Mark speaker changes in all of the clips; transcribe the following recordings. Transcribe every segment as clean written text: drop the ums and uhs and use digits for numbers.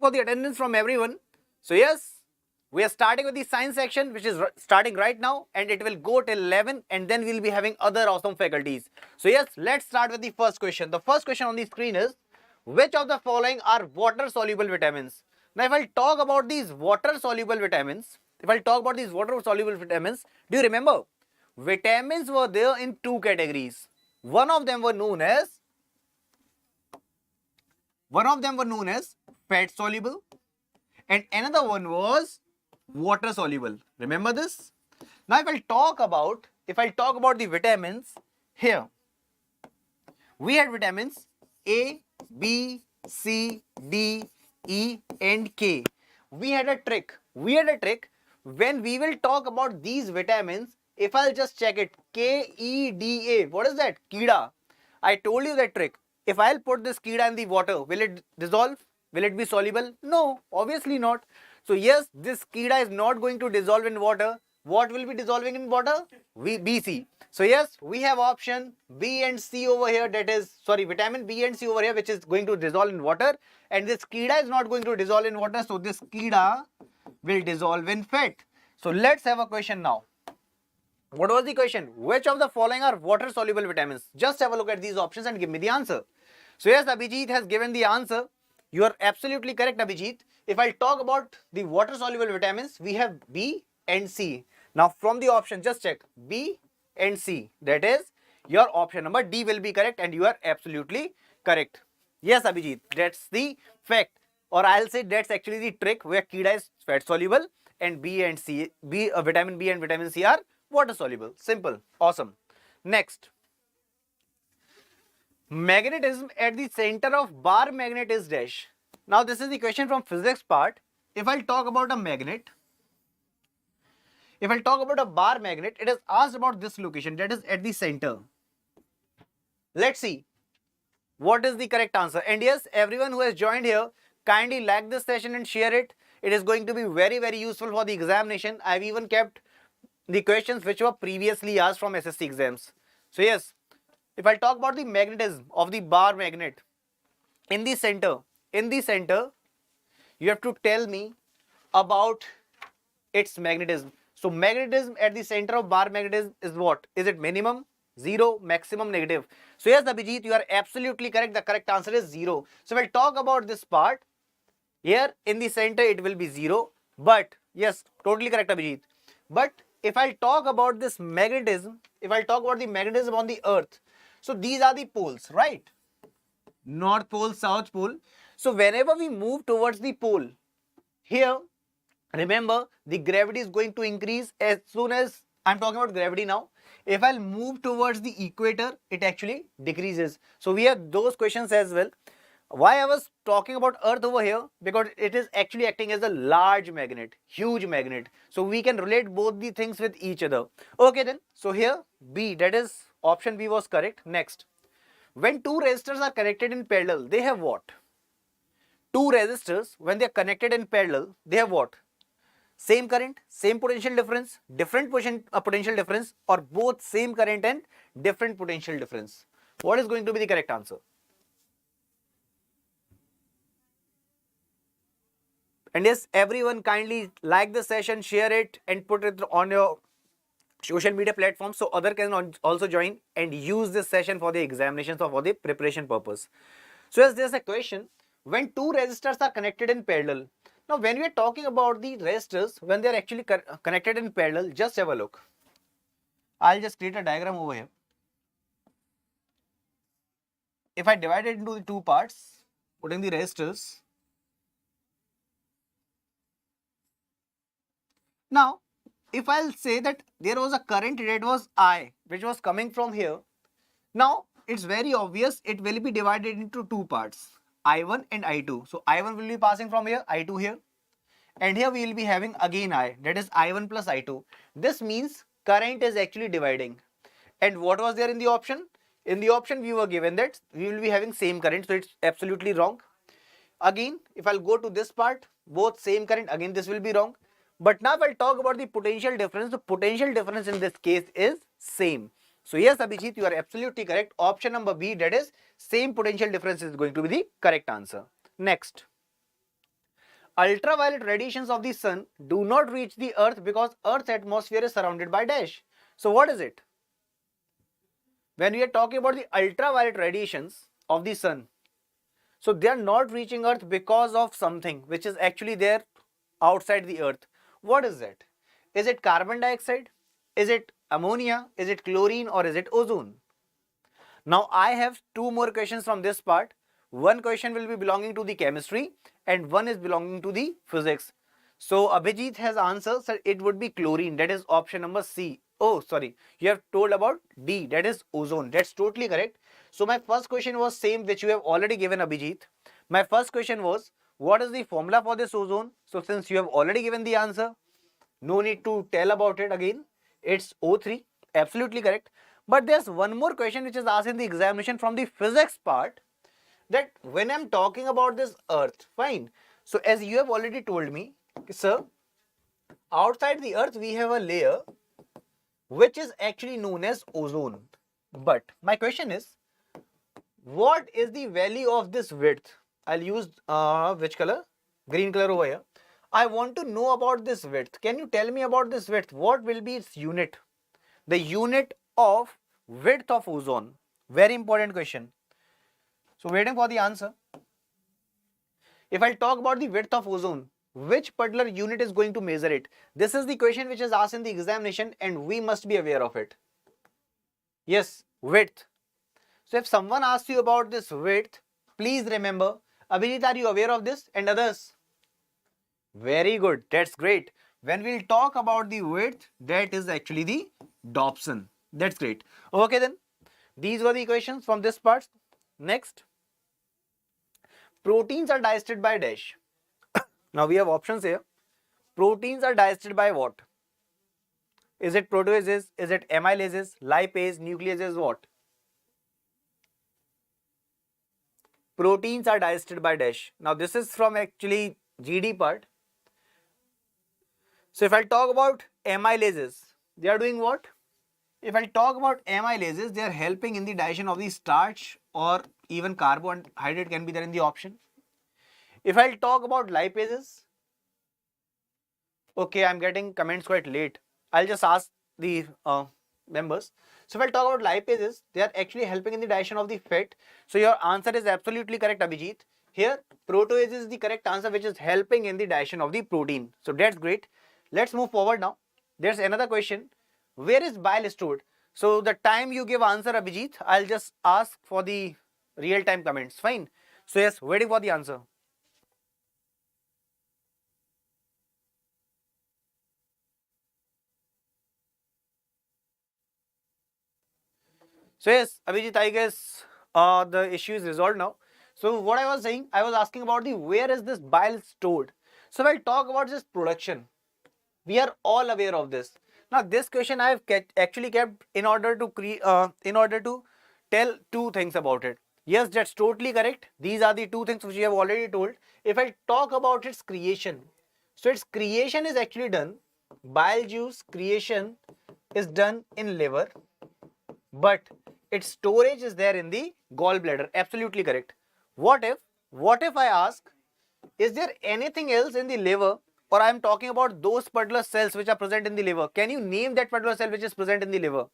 Speaker 1: for the attendance from everyone. So yes, we are starting with the science section, which is starting right now, and it will go till 11, and then we'll be having other awesome faculties. So yes, let's start with the first question. The first question on the screen is, which of the following are water soluble vitamins? Now if I talk about these water soluble vitamins, do you remember? Vitamins were there in two categories. One of them were known as fat soluble, and another one was water soluble. Remember this? Now if I'll talk about the vitamins, here we had vitamins A, B, C, D, E and K. We had a trick when we will talk about these vitamins. If I'll just check it, K, E, D, A, what is that? Keeda. I told you that trick. If I'll put this keeda in the water, will it dissolve? Will it be soluble? No, obviously not. So yes, this keeda is not going to dissolve in water. What will be dissolving in water? BC. So yes, we have option B and C over here, that is, sorry, vitamin B and C over here, which is going to dissolve in water, and this keeda is not going to dissolve in water, so this keeda will dissolve in fat. So let's have a question now. What was the question? Which of the following are water soluble vitamins? Just have a look at these options and give me the answer. So yes, Abhijit has given the answer. You are absolutely correct, Abhijit. If I talk about the water soluble vitamins, we have B and C. Now from the option, just check B and C. That is, your option number D will be correct, and you are absolutely correct. Yes, Abhijit, that's the fact, or I'll say that's actually the trick, where keeda is fat soluble and vitamin B and vitamin C are water soluble. Simple. Awesome. Next. Magnetism at the center of bar magnet is dash. Now this is the question from physics part. If I'll talk about a magnet, bar magnet, it is asked about this location, that is at the center. Let's see what is the correct answer. And yes, everyone who has joined here, kindly like this session and share it. It is going to be very, very useful for the examination. I've even kept the questions which were previously asked from SSC exams. So yes, if I talk about the magnetism of the bar magnet, in the center, you have to tell me about its magnetism. So magnetism at the center of bar magnet is what? Is it minimum, 0, maximum, negative? So yes, Abhijit, you are absolutely correct. The correct answer is 0. So we'll talk about this part. Here in the center it will be 0. But yes, totally correct, Abhijit. But if I talk about this magnetism, on the earth, so these are the poles, right? North pole, south pole. So whenever we move towards the pole, here, remember, the gravity is going to increase as soon as I'm talking about gravity now. If I'll move towards the equator, it actually decreases. So we have those questions as well. Why I was talking about earth over here? Because it is actually acting as a large magnet, huge magnet. So we can relate both the things with each other. Okay then, so here B, that is option B was correct. Next, when two resistors are connected in parallel, they have what? Two resistors, when they are connected in parallel, they have what? Same current, same potential difference, different potential difference, or both same current and different potential difference? What is going to be the correct answer? And yes, everyone kindly like the session, share it and put it on your social media platforms so others can also join and use this session for the examinations or for the preparation purpose. So yes, there's a question, when two resistors are connected in parallel. Now when we are talking about the resistors, when they are actually connected in parallel, just have a look. I'll just create a diagram over here. If I divide it into the two parts, putting the resistors. Now, if I'll say that there was a current that was I, which was coming from here. Now, it's very obvious, it will be divided into two parts, I1 and I2. So, I1 will be passing from here, I2 here. And here we will be having again I, that is I1 plus I2. This means current is actually dividing. And what was there in the option? In the option we were given that we will be having same current, so it's absolutely wrong. Again, if I'll go to this part, both same current, again this will be wrong. But now I'll talk about the potential difference. The potential difference in this case is same. So yes, Abhijit, you are absolutely correct. Option number B, that is same potential difference, is going to be the correct answer. Next, Ultraviolet radiations of the sun do not reach the earth because earth's atmosphere is surrounded by dash. So what is it? When we are talking about the ultraviolet radiations of the sun, so they are not reaching earth because of something which is actually there outside the earth. What is that? Is it carbon dioxide? Is it ammonia? Is it chlorine, or is it ozone? Now I have two more questions from this part. One question will be belonging to the chemistry and one is belonging to the physics. So Abhijit has answered, sir, it would be chlorine. That is option number C. Oh, sorry. You have told about D. That is ozone. That's totally correct. So my first question was same which you have already given, Abhijit. My first question was, what is the formula for this ozone? So since you have already given the answer, no need to tell about it again. It's O3. Absolutely correct. But there's one more question which is asked in the examination from the physics part, that when I'm talking about this earth, fine. So as you have already told me, sir, outside the earth we have a layer which is actually known as ozone. But my question is, what is the value of this width? I'll use which color? Green color over here. I want to know about this width. Can you tell me about this width? What will be its unit? The unit of width of ozone. Very important question. So waiting for the answer. If I talk about the width of ozone, which particular unit is going to measure it? This is the question which is asked in the examination and we must be aware of it. Yes, width. So if someone asks you about this width, please remember, Abhijit, are you aware of this and others? Very good. That's great. When we'll talk about the width, that is actually the Dobson. That's great. Okay then. These were the equations from this part. Next. Proteins are digested by dash. Now we have options here. Proteins are digested by what? Is it proteases? Is it amylases? Lipase? Nucleases? What? Proteins are digested by dash. Now this is from actually GD part. So if I talk about amylases, they are doing what? If I talk about amylases, they are helping in the digestion of the starch, or even carbohydrate can be there in the option. If I talk about lipases, okay, I'm getting comments quite late. I'll just ask the members. So if I talk about lipases, they are actually helping in the digestion of the fat. So your answer is absolutely correct, Abhijit. Here, protease is the correct answer, which is helping in the digestion of the protein. So that's great. Let's move forward now. There's another question. Where is bile stored? So the time you give answer, Abhijit, I'll just ask for the real-time comments. Fine. So yes, waiting for the answer. So yes, Abhijit, I guess the issue is resolved now. So what I was saying, I was asking about the where is this bile stored. So when I talk about this production, we are all aware of this. Now this question I have actually kept in order to tell two things about it. Yes, that's totally correct. These are the two things which we have already told. If I talk about its creation, so its creation is actually done, bile juice creation is done in liver, but its storage is there in the gallbladder. Absolutely correct. What if I ask, is there anything else in the liver, or I am talking about those particular cells which are present in the liver? Can you name that particular cell which is present in the liver?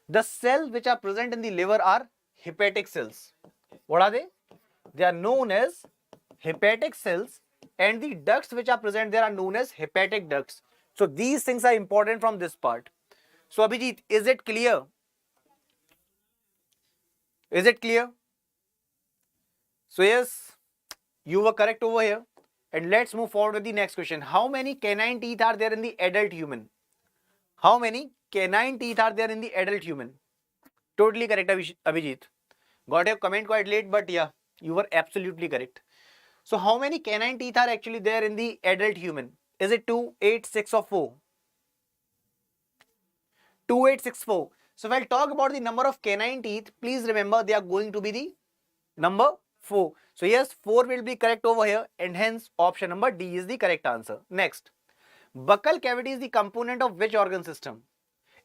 Speaker 1: The cells which are present in the liver are hepatic cells. What are they? They are known as hepatic cells, and the ducts which are present there are known as hepatic ducts. So these things are important from this part. So Abhijit, is it clear? Is it clear? So yes, you were correct over here. And let's move forward with the next question. How many canine teeth are there in the adult human? How many canine teeth are there in the adult human? Totally correct, Abhijit. Got your comment quite late, but yeah, you were absolutely correct. So how many canine teeth are actually there in the adult human? Is it 2, 8, 6 or 4? 2, 8, 6, 4. So if I talk about the number of canine teeth, please remember they are going to be the number 4. So yes, 4 will be correct over here, and hence option number D is the correct answer. Next, buccal cavity is the component of which organ system?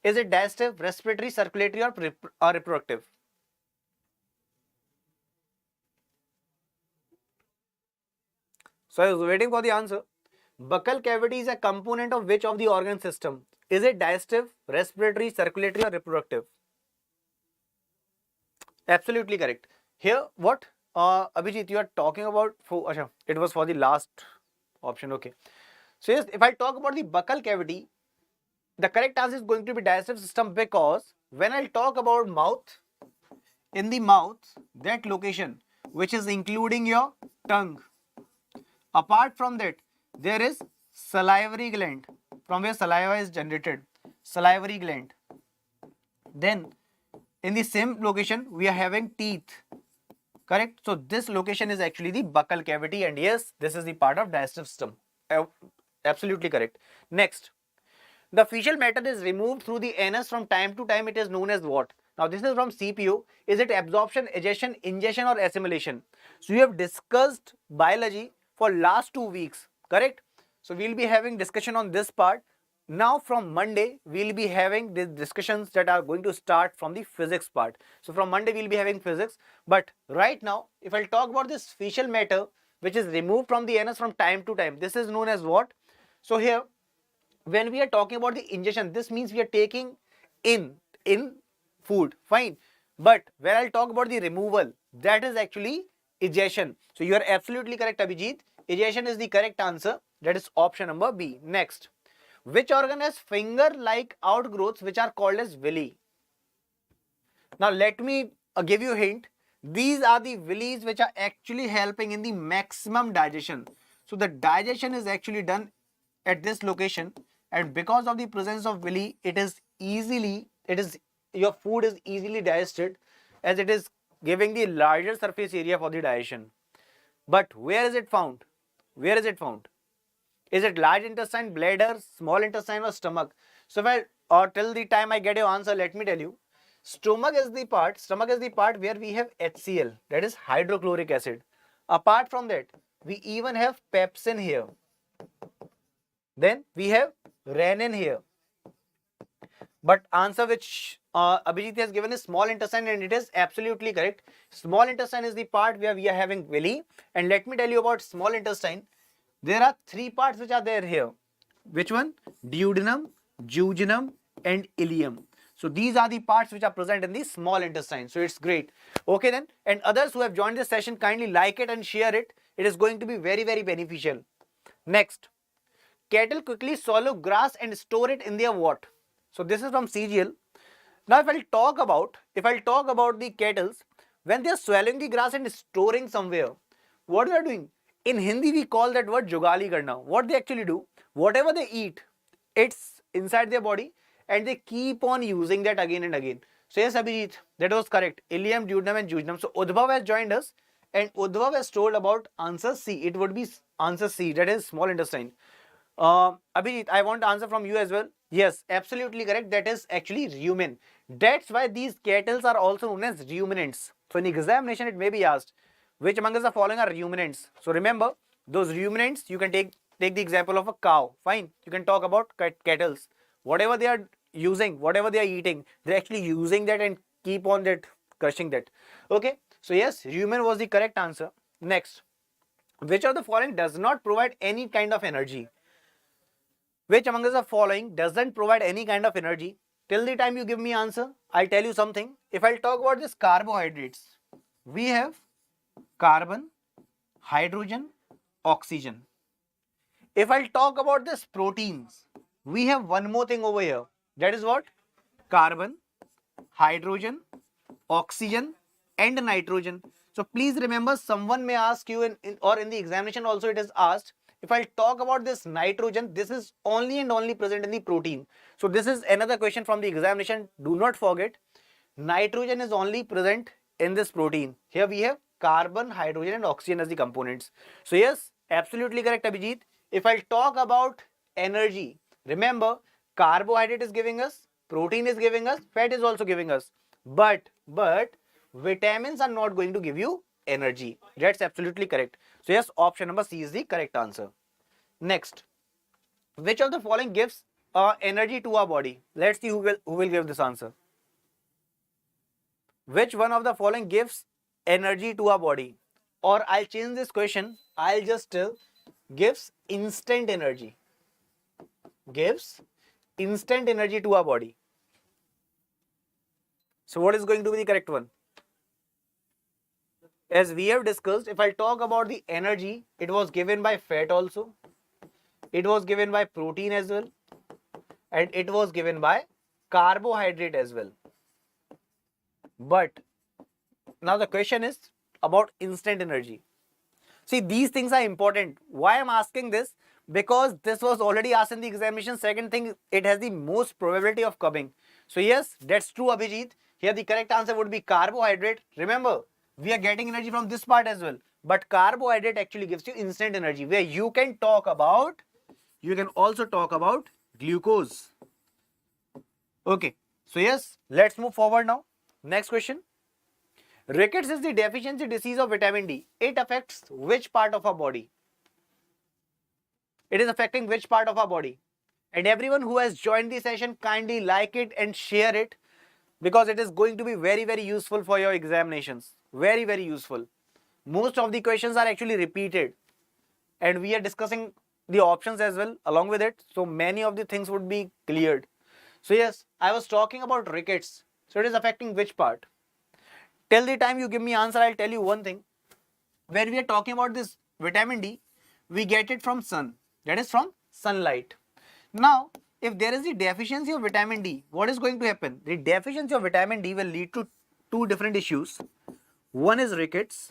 Speaker 1: Is it digestive, respiratory, circulatory or reproductive? So I was waiting for the answer. Buccal cavity is a component of which of the organ system? Is it digestive, respiratory, circulatory or reproductive? Absolutely correct. Here what Abhijit you are talking about for Asha, it was for the last option. Okay. So yes, if I talk about the buccal cavity, the correct answer is going to be digestive system, because when I talk about mouth, in the mouth, that location which is including your tongue, apart from that there is salivary gland from where saliva is generated, salivary gland. Then in the same location we are having teeth, correct? So this location is actually the buccal cavity, and yes, this is the part of digestive system. Absolutely correct. Next, the fecal matter is removed through the anus from time to time. It is known as what? Now this is from CPO. Is it absorption, egestion, ingestion or assimilation? So we have discussed biology for last 2 weeks, correct? So we'll be having discussion on this part. Now from Monday, we'll be having these discussions that are going to start from the physics part. So from Monday, we'll be having physics. But right now, if I'll talk about this fecal matter, which is removed from the anus from time to time, this is known as what? So here, when we are talking about the ingestion, this means we are taking in food, fine. But when I'll talk about the removal, that is actually egestion. So you are absolutely correct, Abhijit. Egestion is the correct answer. That is option number B. Next, which organ has finger-like outgrowths which are called as villi? Now let me give you a hint. These are the villis which are actually helping in the maximum digestion. So the digestion is actually done at this location, and because of the presence of villi, your food is easily digested, as it is giving the larger surface area for the digestion. But where is it found? Where is it found? Is it large intestine, bladder, small intestine or stomach? So till the time I get your answer, let me tell you. Stomach is the part where we have HCl, that is hydrochloric acid. Apart from that, we even have pepsin here. Then we have renin here. But answer which Abhijit has given is small intestine, and it is absolutely correct. Small intestine is the part where we are having villi. And let me tell you about small intestine. There are 3 parts which are there here. Which one? Duodenum, jejunum and ileum. So these are the parts which are present in the small intestine. So it's great. Okay then. And others who have joined this session, kindly like it and share it. It is going to be very, very beneficial. Next, cattle quickly swallow grass and store it in their what? So this is from CGL. Now if I'll talk about the cattle, when they are swallowing the grass and storing somewhere, what they are doing? In Hindi we call that word jugali karna. What they actually do, whatever they eat, it's inside their body and they keep on using that again and again. So yes, Abhijit, that was correct. Ileum, duodenum and jejunum. So Udbhav has joined us, and Udbhav has told about answer C. It would be answer C, that is small intestine. Abhijit, I want answer from you as well. Yes, absolutely correct. That is actually rumen. That's why these cattle are also known as ruminants. So in examination, it may be asked, which among us the following are ruminants? So remember, those ruminants, you can take the example of a cow. Fine. You can talk about cattle. Whatever they are using, whatever they are eating, they're actually using that and keep on that, crushing that. Okay. So yes, rumen was the correct answer. Next, which of the following does not provide any kind of energy? Which among us the following doesn't provide any kind of energy? Till the time you give me answer, I'll tell you something. If I'll talk about this carbohydrates, we have carbon, hydrogen, oxygen. If I'll talk about this proteins, we have one more thing over here. That is what? Carbon, hydrogen, oxygen and nitrogen. So please remember, someone may ask you in the examination also it is asked, if I talk about this nitrogen, this is only and only present in the protein. So this is another question from the examination. Do not forget, nitrogen is only present in this protein. Here we have carbon, hydrogen and oxygen as the components. So yes, absolutely correct, Abhijit. If I talk about energy, remember, carbohydrate is giving us, protein is giving us, fat is also giving us. But vitamins are not going to give you energy. That's absolutely correct. So yes, option number C is the correct answer. Next, which of the following gives energy to our body? Let's see who will give this answer. Which one of the following gives energy to our body? Or I'll change this question. I'll just tell, gives instant energy. Gives instant energy to our body. So what is going to be the correct one? As we have discussed, if I talk about the energy, it was given by fat also. It was given by protein as well. And it was given by carbohydrate as well. But now the question is about instant energy. See, these things are important. Why I'm asking this? Because this was already asked in the examination. Second thing, it has the most probability of coming. So yes, that's true, Abhijit. Here the correct answer would be carbohydrate. Remember, we are getting energy from this part as well. But carbohydrate actually gives you instant energy, where you can also talk about glucose. Okay, so yes, let's move forward now. Next question. Rickets is the deficiency disease of vitamin D. It affects which part of our body? It is affecting which part of our body? And everyone who has joined the session, kindly like it and share it, because it is going to be very, very useful for your examinations. Very, very useful. Most of the questions are actually repeated. And we are discussing the options as well along with it. So many of the things would be cleared. So yes, I was talking about rickets. So it is affecting which part? Till the time you give me answer, I'll tell you one thing. When we are talking about this vitamin D, we get it from sun. That is from sunlight. Now, if there is the deficiency of vitamin D, what is going to happen? The deficiency of vitamin D will lead to two different issues. One is rickets,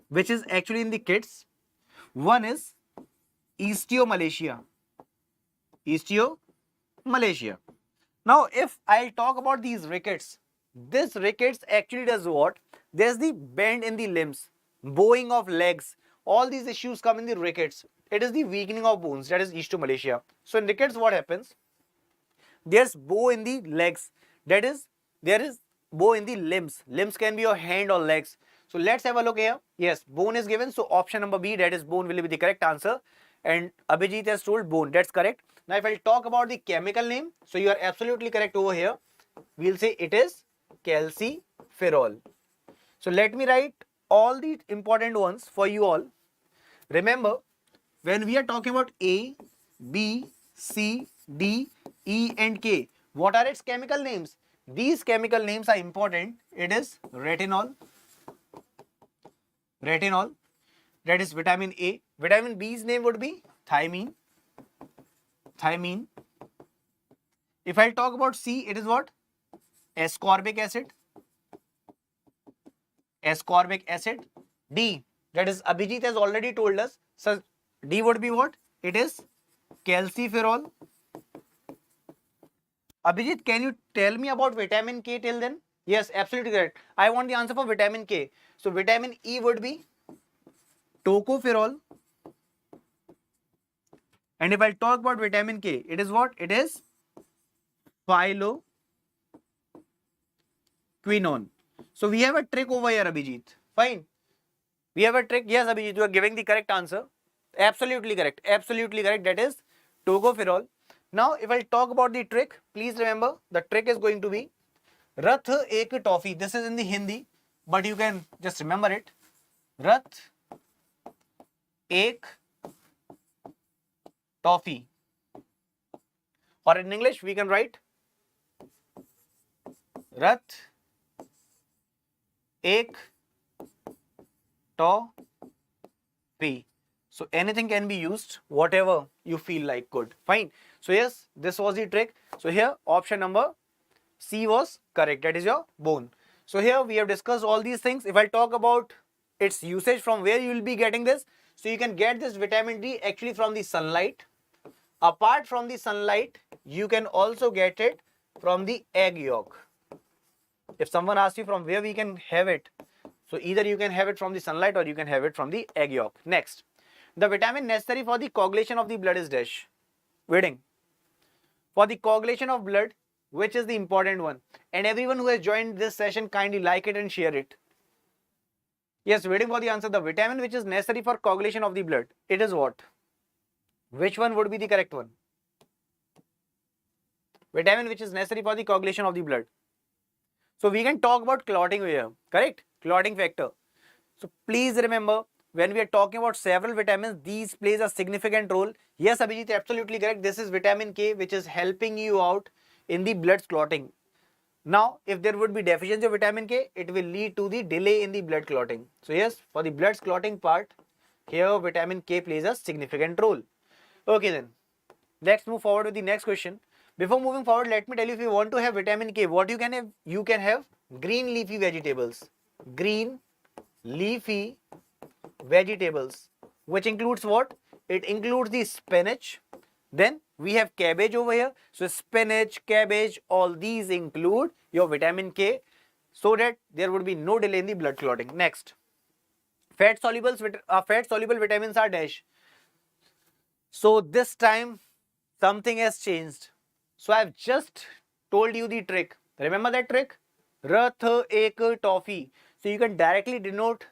Speaker 1: which is actually in the kids. One is osteomalacia. Osteomalacia. Now, if I talk about these rickets, this rickets actually does what? There's the bend in the limbs, bowing of legs. All these issues come in the rickets. It is the weakening of bones, that is osteomalacia. So in rickets, what happens? There's bow in the legs. That is, there is bow in the limbs. Limbs can be your hand or legs. So let's have a look here. Yes, bone is given. So option number B, that is bone, will be the correct answer. And Abhijit has told bone. That's correct. Now if I talk about the chemical name, so you are absolutely correct over here. We'll say it is calciferol. So let me write all the important ones for you all. Remember, when we are talking about A, B, C, D, E and K, what are its chemical names? These chemical names are important. It is retinol. Retinol, that is vitamin A. Vitamin B's name would be thiamine. Thiamine. If I talk about C, it is what? Ascorbic acid. Ascorbic acid. D, that is Abhijit has already told us. So D would be what? It is calciferol. Abhijit, can you tell me about vitamin K till then? Yes, absolutely correct. I want the answer for vitamin K. So vitamin E would be tocopherol. And if I talk about vitamin K, it is what? It is phylloquinone. So we have a trick over here, Abhijit. Fine. We have a trick. Yes, Abhijit, you are giving the correct answer. Absolutely correct. Absolutely correct. That is tocopherol. Now, if I talk about the trick, please remember the trick is going to be Rath ek toffee. This is in the Hindi, but you can just remember it. Rath ek toffee. Or in English, we can write Rath ek toffee. So anything can be used, whatever you feel like good. Fine. So yes, this was the trick. So here option number C was correct. That is your bone. So here we have discussed all these things. If I talk about its usage, from where you will be getting this. So you can get this vitamin D actually from the sunlight. Apart from the sunlight, you can also get it from the egg yolk. If someone asks you from where we can have it, so either you can have it from the sunlight or you can have it from the egg yolk. Next, the vitamin necessary for the coagulation of the blood is dash. Waiting. For the coagulation of blood, which is the important one. And everyone who has joined this session, kindly like it and share it. Yes, waiting for the answer. The vitamin which is necessary for coagulation of the blood, it is what? Which one would be the correct one? Vitamin which is necessary for the coagulation of the blood. So we can talk about clotting here, correct? Clotting factor. So please remember, when we are talking about several vitamins, these plays a significant role. Yes, Abhijit, absolutely correct. This is vitamin K, which is helping you out in the blood clotting. Now, if there would be deficiency of vitamin K, it will lead to the delay in the blood clotting. So yes, for the blood clotting part, here vitamin K plays a significant role. Okay then, let's move forward with the next question. Before moving forward, let me tell you, if you want to have vitamin K, what you can have? You can have green leafy vegetables. Green leafy vegetables, which includes what? It includes the spinach. Then we have cabbage over here. So spinach, cabbage, all these include your vitamin K, so that there would be no delay in the blood clotting. Next, fat soluble vitamins are dash. So this time something has changed. So I've just told you the trick. Remember that trick? Rath ek toffee. So you can directly denote,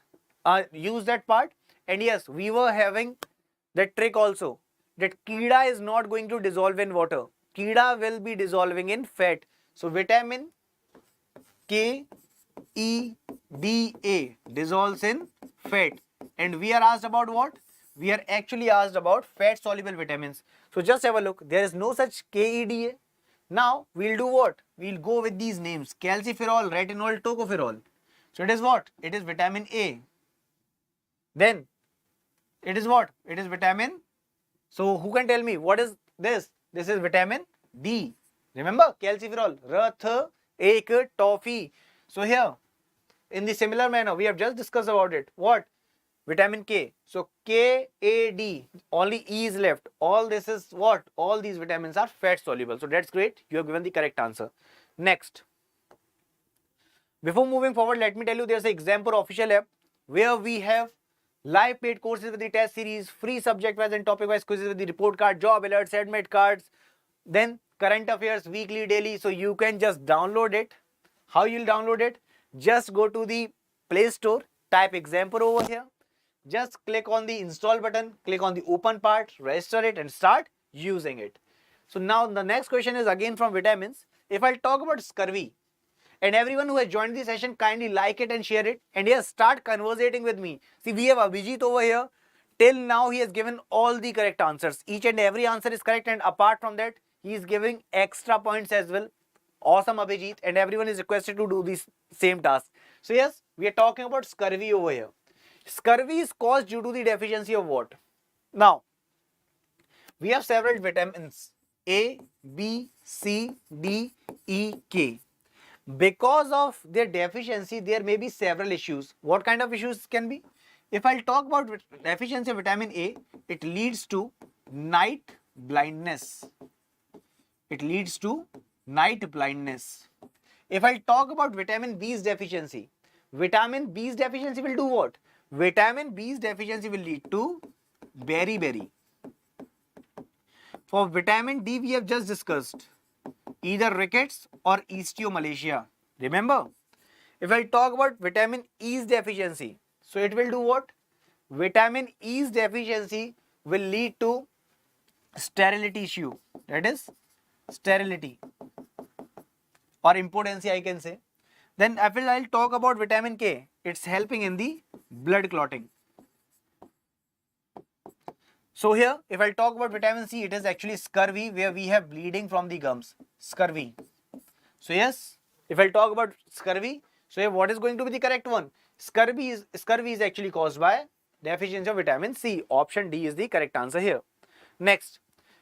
Speaker 1: use that part. And yes, we were having that trick also, that keeda is not going to dissolve in water. Keeda will be dissolving in fat. So vitamin K, E, D, A dissolves in fat. And we are asked about what? We are actually asked about fat soluble vitamins. So just have a look. There is no such KEDA. Now we'll do what? We'll go with these names: calciferol, retinol, tocopherol. So it is what? It is vitamin A. Then it is what? It is vitamin. So who can tell me what is this? This is vitamin D. Remember calciferol, rath, ek, toffee. So here, in the similar manner, we have just discussed about it. What? Vitamin K. So KAD, only E is left. All this is what? All these vitamins are fat soluble. So that's great. You have given the correct answer. Next. Before moving forward, let me tell you, there's an exam for official app where we have live paid courses with the test series, free subject wise and topic wise quizzes with the report card, job alerts, admit cards, then current affairs weekly, daily. So you can just download it. How you'll download it? Just go to the Play Store, type Example over here. Just click on the install button, click on the open part, register it and start using it. So now the next question is again from vitamins. If I'll talk about scurvy, and everyone who has joined the session, kindly like it and share it. And yes, start conversating with me. See, we have Abhijit over here. Till now, he has given all the correct answers. Each and every answer is correct. And apart from that, he is giving extra points as well. Awesome, Abhijit. And everyone is requested to do this same task. So yes, we are talking about scurvy over here. Scurvy is caused due to the deficiency of what? Now, we have several vitamins A, B, C, D, E, K. Because of their deficiency, there may be several issues. What kind of issues can be? If I'll talk about deficiency of vitamin A, it leads to night blindness. It leads to night blindness. If I talk about vitamin B's deficiency, vitamin B's deficiency will do what? Vitamin B's deficiency will lead to beriberi. For vitamin D, we have just discussed either rickets or osteomalacia. Remember, if I talk about vitamin E's deficiency, so it will do what? Vitamin E's deficiency will lead to sterility issue. That is sterility or impotency, I can say. Then I'll talk about vitamin K. It's helping in the blood clotting. So here, if I talk about vitamin C, it is actually scurvy, where we have bleeding from the gums. Scurvy. So yes, if I talk about scurvy, so here what is going to be the correct one? Scurvy is actually caused by deficiency of vitamin C. Option D is the correct answer here. Next,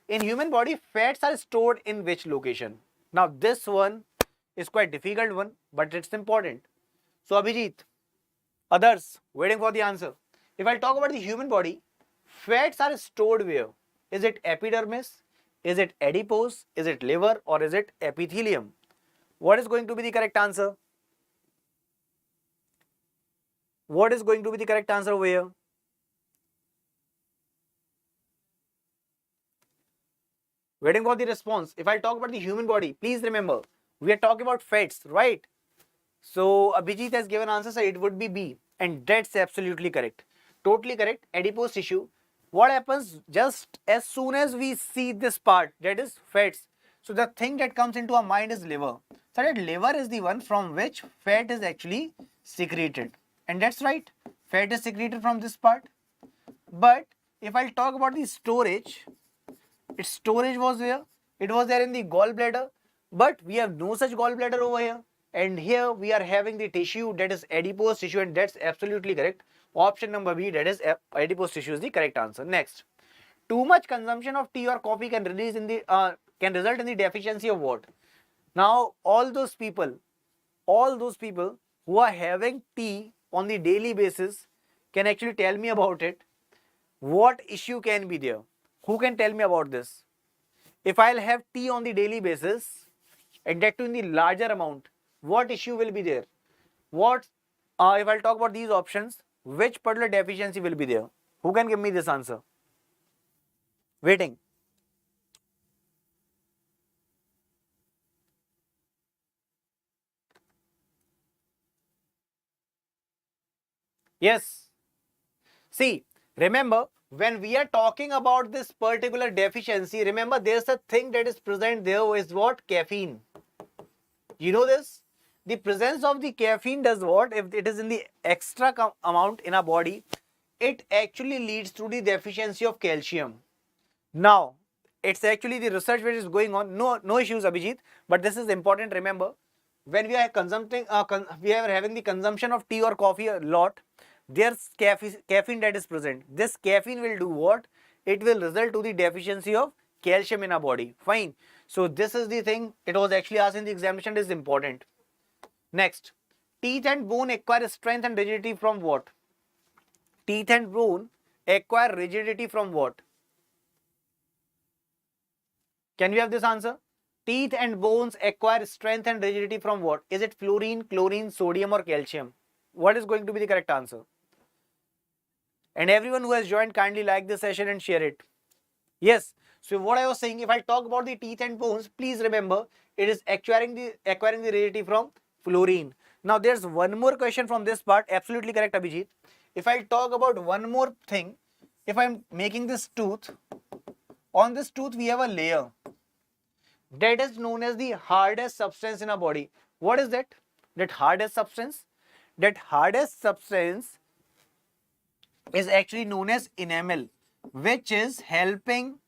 Speaker 1: in human body, fats are stored in which location? Now this one is quite difficult one, but it's important. So Abhijit, others waiting for the answer. If I talk about the human body, fats are stored where? Is it epidermis? Is it adipose? Is it liver? Or is it epithelium? What is going to be the correct answer? What is going to be the correct answer over here? Waiting for the response. If I talk about the human body, please remember, we are talking about fats, right? So Abhijit has given answer, so it would be B. And that's absolutely correct. Totally correct. Adipose tissue. What happens just as soon as we see this part, that is fats? So the thing that comes into our mind is liver. So that liver is the one from which fat is actually secreted. And that's right. Fat is secreted from this part. But if I'll talk about the storage, its storage was where? It was there in the gallbladder. But we have no such gallbladder over here. And here we are having the tissue, that is adipose tissue, and that's absolutely correct. Option number B, that is adipose tissue, is the correct answer. Next, too much consumption of tea or coffee can result in the deficiency of what? Now, all those people who are having tea on the daily basis can actually tell me about it. What issue can be there? Who can tell me about this? If I'll have tea on the daily basis and that too in the larger amount, what issue will be there? What, if I'll talk about these options, which particular deficiency will be there? Who can give me this answer? Waiting. Yes. See, remember, when we are talking about this particular deficiency, remember there's a thing that is present there is what? Caffeine. You know this? The presence of the caffeine does what? If it is in the extra amount in our body, it actually leads to the deficiency of calcium. Now, it's actually the research which is going on. No issues, Abhijit. But this is important. Remember, when we are having the consumption of tea or coffee a lot, there's caffeine that is present. This caffeine will do what? It will result to the deficiency of calcium in our body. Fine. So this is the thing. It was actually asked in the examination. It is important. Next, teeth and bone acquire strength and rigidity from what? Teeth and bone acquire rigidity from what? Can we have this answer? Teeth and bones acquire strength and rigidity from what? Is it fluorine, chlorine, sodium or calcium? What is going to be the correct answer? And everyone who has joined, kindly like this session and share it. Yes. So what I was saying, if I talk about the teeth and bones, please remember it is acquiring the rigidity from fluorine. Now there's one more question from this part. Absolutely correct, Abhijit. If I talk about one more thing, if I'm making this tooth, on this tooth we have a layer that is known as the hardest substance in our body. What is that? That hardest substance? That hardest substance is actually known as enamel, which is helping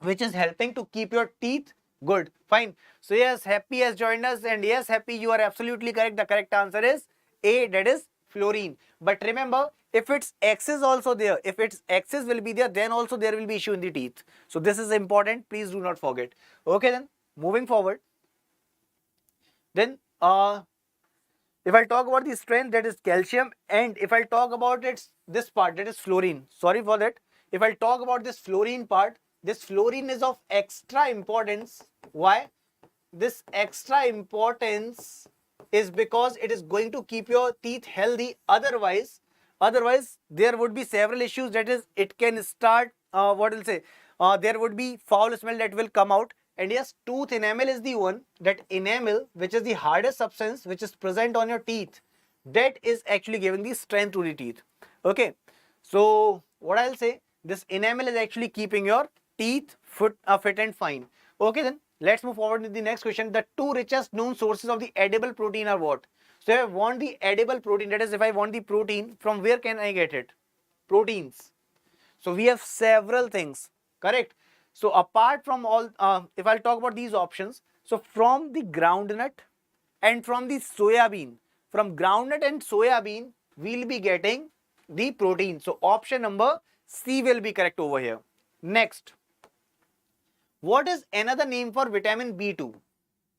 Speaker 1: to keep your teeth good. Fine. So yes, Happy has joined us, and yes, Happy, you are absolutely correct. The correct answer is A, that is fluorine. But remember, if its X is also there, if its X's will be there, then also there will be issue in the teeth. So this is important. Please do not forget. Okay, then moving forward. Then if I talk about the strength, that is calcium, and if I talk about this part, that is fluorine. Sorry for that. If I talk about this fluorine part, this fluorine is of extra importance. Why? This extra importance is because it is going to keep your teeth healthy. Otherwise there would be several issues. That is, it can start there would be foul smell that will come out. And yes, tooth enamel is the one, that enamel, which is the hardest substance which is present on your teeth, that is actually giving the strength to the teeth. Okay, so what I'll say, this enamel is actually keeping your teeth fit and fine. Okay, then let's move forward to the next question. The two richest known sources of the edible protein are what? So if I want the edible protein, that is, if I want the protein, from where can I get it? Proteins. So we have several things, correct? So apart from all, if I'll talk about these options, so from the groundnut and from the soya bean, from groundnut and soya bean, we'll be getting the protein. So option number C will be correct over here. Next, what is another name for vitamin B2?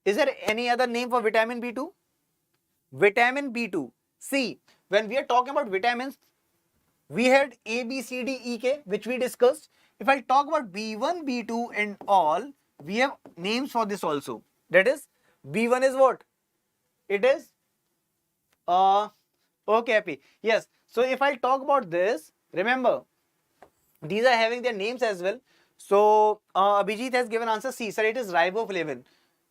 Speaker 1: Is there any other name for vitamin B2? Vitamin B2. See, when we are talking about vitamins, we had A, B, C, D, E, K, which we discussed. If I talk about B1, B2 and all, we have names for this also. That is, B1 is what? It is, okay, Happy. Yes. So if I talk about this, remember, these are having their names as well. So Abhijit has given answer C. Sir, it is riboflavin.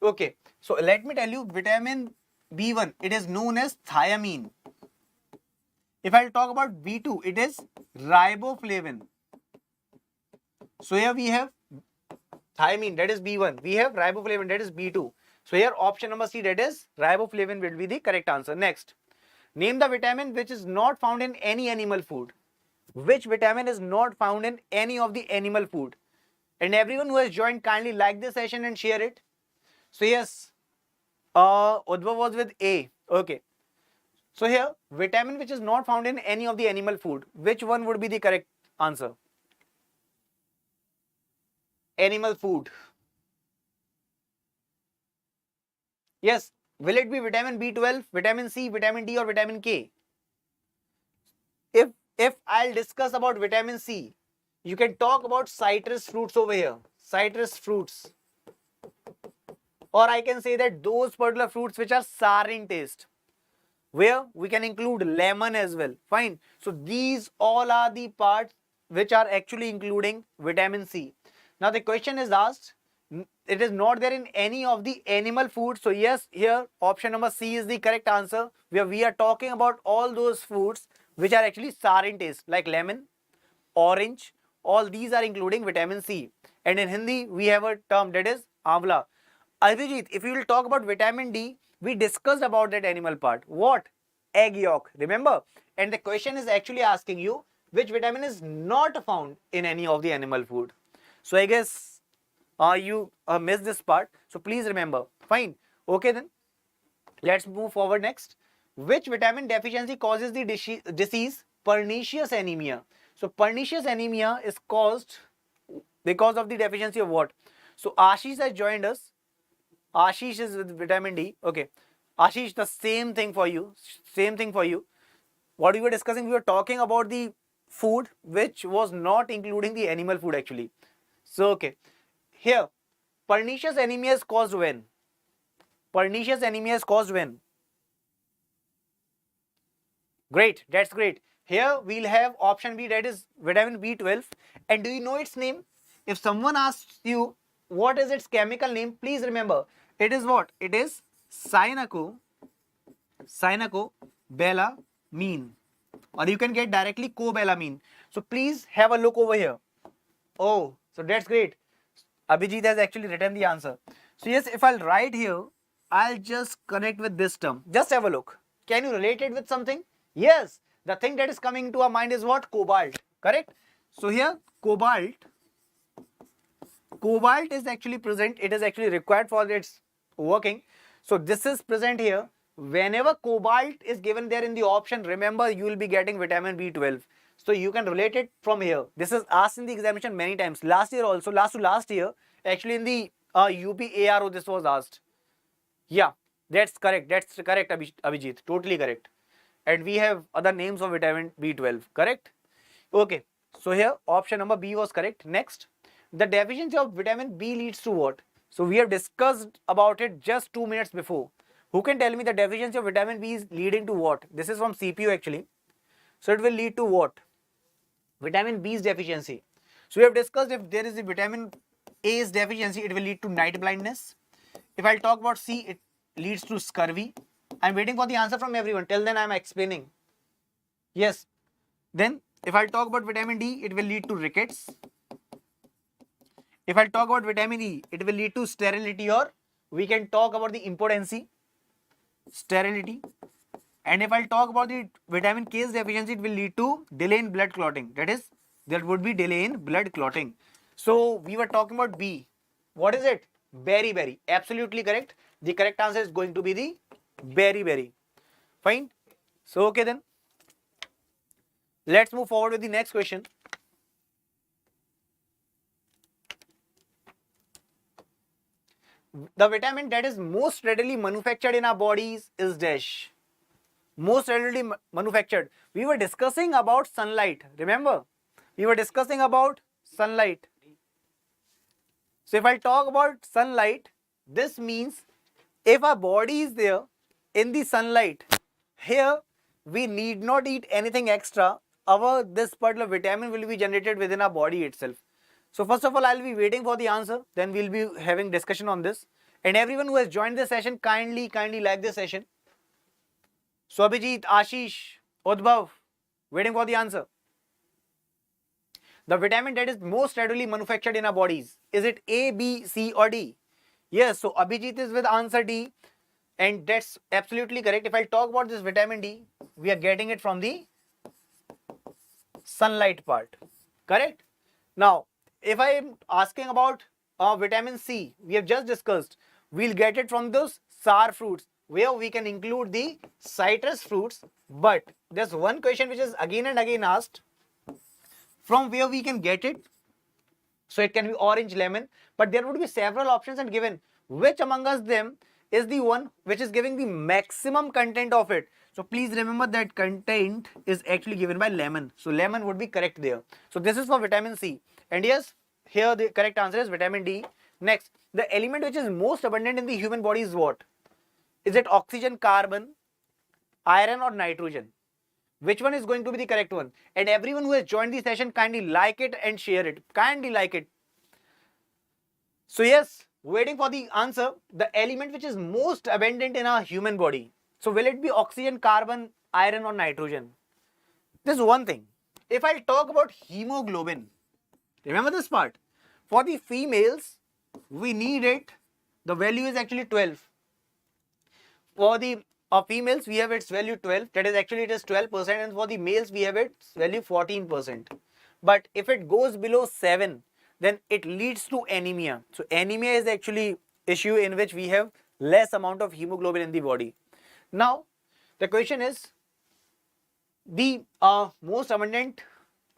Speaker 1: Okay. So let me tell you, vitamin B1, it is known as thiamine. If I talk about B2, it is riboflavin. So here we have thiamine, that is B1. We have riboflavin, that is B2. So here option number C, that is riboflavin, will be the correct answer. Next, Name the vitamin which is not found in any animal food. Which vitamin is not found in any of the animal food? And everyone who has joined, kindly like this session and share it. So yes, Udva was with A. Okay. So here, vitamin which is not found in any of the animal food. Which one would be the correct answer? Animal food. Yes. Will it be vitamin B12, vitamin C, vitamin D or vitamin K? If I'll discuss about vitamin C, you can talk about citrus fruits over here. Citrus fruits. Or I can say that those particular fruits which are sour in taste, where we can include lemon as well. Fine. So these all are the parts which are actually including vitamin C. Now the question is asked, it is not there in any of the animal food. So yes, here option number C is the correct answer, where we are talking about all those foods which are actually sour in taste, like lemon, orange. All these are including vitamin C. And in Hindi, we have a term that is amla. Abhijit, if you will talk about vitamin D, we discussed about that animal part. What? Egg yolk. Remember? And the question is actually asking you which vitamin is not found in any of the animal food. So I guess you missed this part. So please remember. Fine. Okay then. Let's move forward next. Which vitamin deficiency causes the disease pernicious anemia? So pernicious anemia is caused because of the deficiency of what? So Ashish has joined us. Ashish is with vitamin D. Okay. Ashish, the same thing for you. Same thing for you. What we were discussing, we were talking about the food which was not including the animal food actually. So, okay. Here, pernicious anemia is caused when? Pernicious anemia is caused when? Great. That's great. Here, we'll have option B, that is vitamin B12. And do you know its name? If someone asks you what is its chemical name, please remember, it is what? It is cyanocobalamin, or you can get directly cobalamin. So please have a look over here. Oh, so that's great. Abhijit has actually written the answer. So yes, if I'll write here, I'll just connect with this term. Just have a look. Can you relate it with something? Yes, the thing that is coming to our mind is what? Cobalt, correct? So here, cobalt is actually present. It is actually required for its working. So this is present here. Whenever cobalt is given there in the option, remember you will be getting vitamin B12. So you can relate it from here. This is asked in the examination many times. Last year also, last year, actually in the UP ARO this was asked. Yeah, that's correct. That's correct, Abhijit. Totally correct. And we have other names of vitamin B12, correct? Okay. So here option number B was correct. Next, the deficiency of vitamin B leads to what? So we have discussed about it just 2 minutes before. Who can tell me the deficiency of vitamin B is leading to what? This is from CPU actually. So it will lead to what? Vitamin B's deficiency. So we have discussed if there is a vitamin A's deficiency, it will lead to night blindness. If I'll talk about C, it leads to scurvy. I'm waiting for the answer from everyone. Till then I'm explaining. Yes. Then if I'll talk about vitamin D, it will lead to rickets. If I'll talk about vitamin E, it will lead to sterility, or we can talk about the impotency, sterility. And if I'll talk about the vitamin K's deficiency, it will lead to delay in blood clotting. That would be delay in blood clotting. So we were talking about B. What is it? Berry. Absolutely correct. The correct answer is going to be the berry. Fine. So okay then. Let's move forward with the next question. The vitamin that is most readily manufactured in our bodies is dash. Most readily manufactured. We were discussing about sunlight. Remember? We were discussing about sunlight. So if I talk about sunlight, this means if our body is there in the sunlight, here we need not eat anything extra. This particular vitamin will be generated within our body itself. So first of all, I'll be waiting for the answer. Then we'll be having discussion on this. And everyone who has joined this session, kindly like this session. So Abhijit, Ashish, Udbhav, waiting for the answer. The vitamin that is most readily manufactured in our bodies, is it A, B, C or D? Yes, so Abhijit is with answer D, and that's absolutely correct. If I talk about this vitamin D, we are getting it from the sunlight part, correct? Now, if I am asking about vitamin C, we have just discussed, we'll get it from those sour fruits, where we can include the citrus fruits. But there's one question which is again and again asked, from where we can get it. So it can be orange, lemon, but there would be several options and given which among us them is the one which is giving the maximum content of it. So please remember that content is actually given by lemon. So lemon would be correct there. So this is for vitamin C. And yes, here the correct answer is vitamin D. Next, the element which is most abundant in the human body is what? Is it oxygen, carbon, iron or nitrogen? Which one is going to be the correct one? And everyone who has joined the session, kindly like it and share it. Kindly like it. So yes, waiting for the answer. The element which is most abundant in our human body. So will it be oxygen, carbon, iron or nitrogen? This is one thing. If I talk about hemoglobin, remember this part. For the females, we need it. The value is actually 12. For the females, we have its value 12. That is actually it is 12%. And for the males, we have its value 14%. But if it goes below 7, then it leads to anemia. So anemia is actually issue in which we have less amount of hemoglobin in the body. Now, the question is the most abundant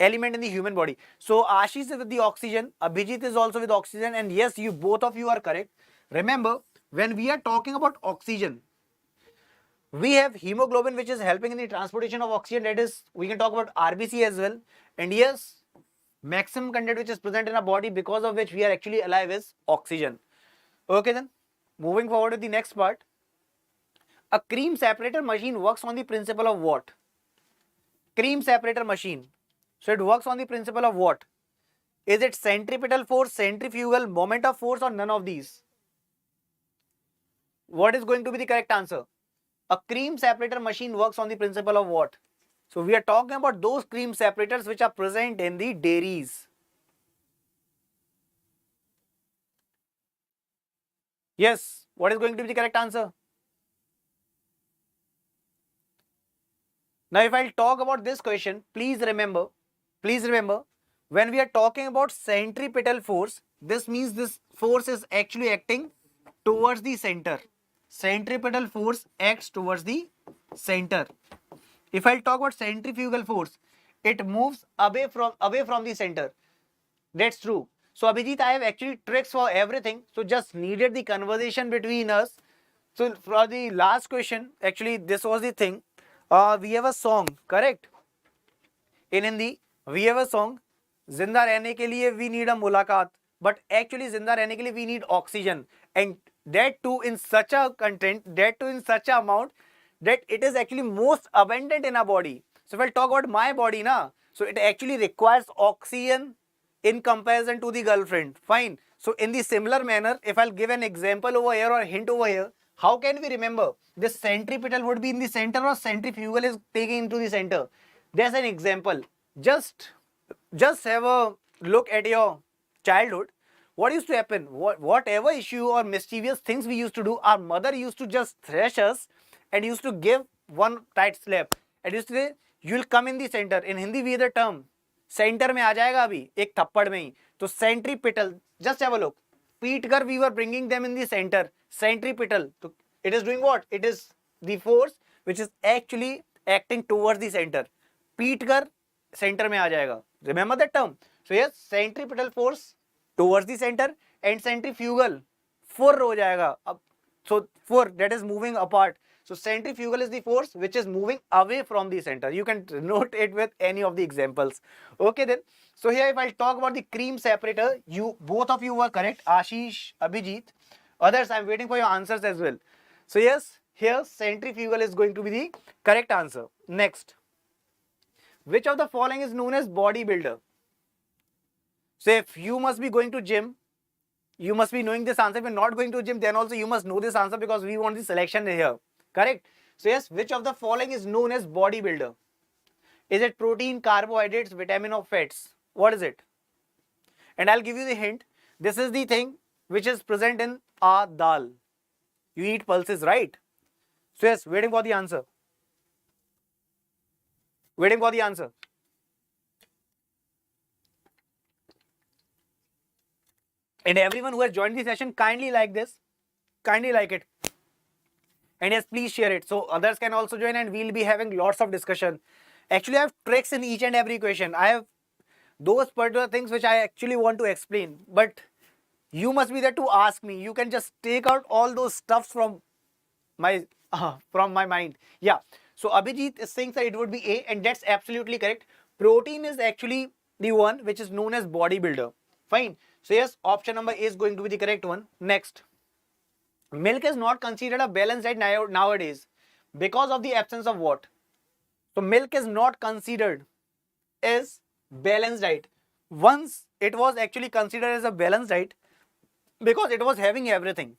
Speaker 1: element in the human body. So Ashish is with the oxygen, Abhijit is also with oxygen, and yes, you both of you are correct. Remember, when we are talking about oxygen, we have hemoglobin which is helping in the transportation of oxygen. That is, we can talk about RBC as well. And yes, maximum content which is present in our body because of which we are actually alive is oxygen. Okay then, moving forward to the next part. A cream separator machine works on the principle of what? Cream separator machine. So it works on the principle of what? Is it centripetal force, centrifugal, moment of force or none of these? What is going to be the correct answer? A cream separator machine works on the principle of what? So we are talking about those cream separators which are present in the dairies. Yes, what is going to be the correct answer? Now if I'll talk about this question, please remember, when we are talking about centripetal force, this means this force is actually acting towards the center. Centripetal force acts towards the center. If I'll talk about centrifugal force, it moves away from the center. That's true. So Abhijit, I have actually tricks for everything. So just needed the conversation between us. So for the last question, actually this was the thing. We have a song, correct? In Hindi, we have a song. जिंदा रहने के लिए we need a मुलाकात, but actually जिंदा रहने के लिए we need oxygen, and that too in such a content, that too in such a amount that it is actually most abundant in our body. So if I talk about my body na, so it actually requires oxygen in comparison to the girlfriend. Fine. So in the similar manner, if I'll give an example over here or a hint over here, how can we remember this centripetal would be in the center or centrifugal is taking into the center? There's an example. Just have a look at your childhood. What used to happen? Whatever issue or mischievous things we used to do, our mother used to just thrash us and used to give one tight slap. And used to say, you'll come in the center. In Hindi we have the term, center में आ जाएगा अभी एक थप्पड़ में ही. तो centripetal, just have a look. पीट कर we were bringing them in the center. Centripetal. So it is doing what? It is the force which is actually acting towards the center. पीट कर center में आ जाएगा. Remember that term? So yes, centripetal force towards the center and centrifugal फुर हो जाएगा. So fur, that is moving apart. So centrifugal is the force which is moving away from the center. You can note it with any of the examples. Okay then. So here if I talk about the cream separator, both of you were correct. Ashish, Abhijit. Others, I am waiting for your answers as well. So yes, here centrifugal is going to be the correct answer. Next. Which of the following is known as bodybuilder? So if you must be going to gym, you must be knowing this answer. If you're not going to gym, then also you must know this answer because we want the selection here. Correct? So yes, which of the following is known as bodybuilder? Is it protein, carbohydrates, vitamin or fats? What is it? And I'll give you the hint. This is the thing which is present in our dal. You eat pulses, right? So yes, waiting for the answer. Waiting for the answer. And everyone who has joined the session, kindly like this. Kindly like it. And yes, please share it so others can also join and we'll be having lots of discussion. Actually, I have tricks in each and every question. I have those particular things which I actually want to explain. But you must be there to ask me. You can just take out all those stuffs from my mind. Yeah. So Abhijit is saying that it would be A, and that's absolutely correct. Protein is actually the one which is known as bodybuilder. Fine. So yes, option number A is going to be the correct one. Next. Milk is not considered a balanced diet nowadays because of the absence of what? So milk is not considered as balanced diet. Once it was actually considered as a balanced diet because it was having everything.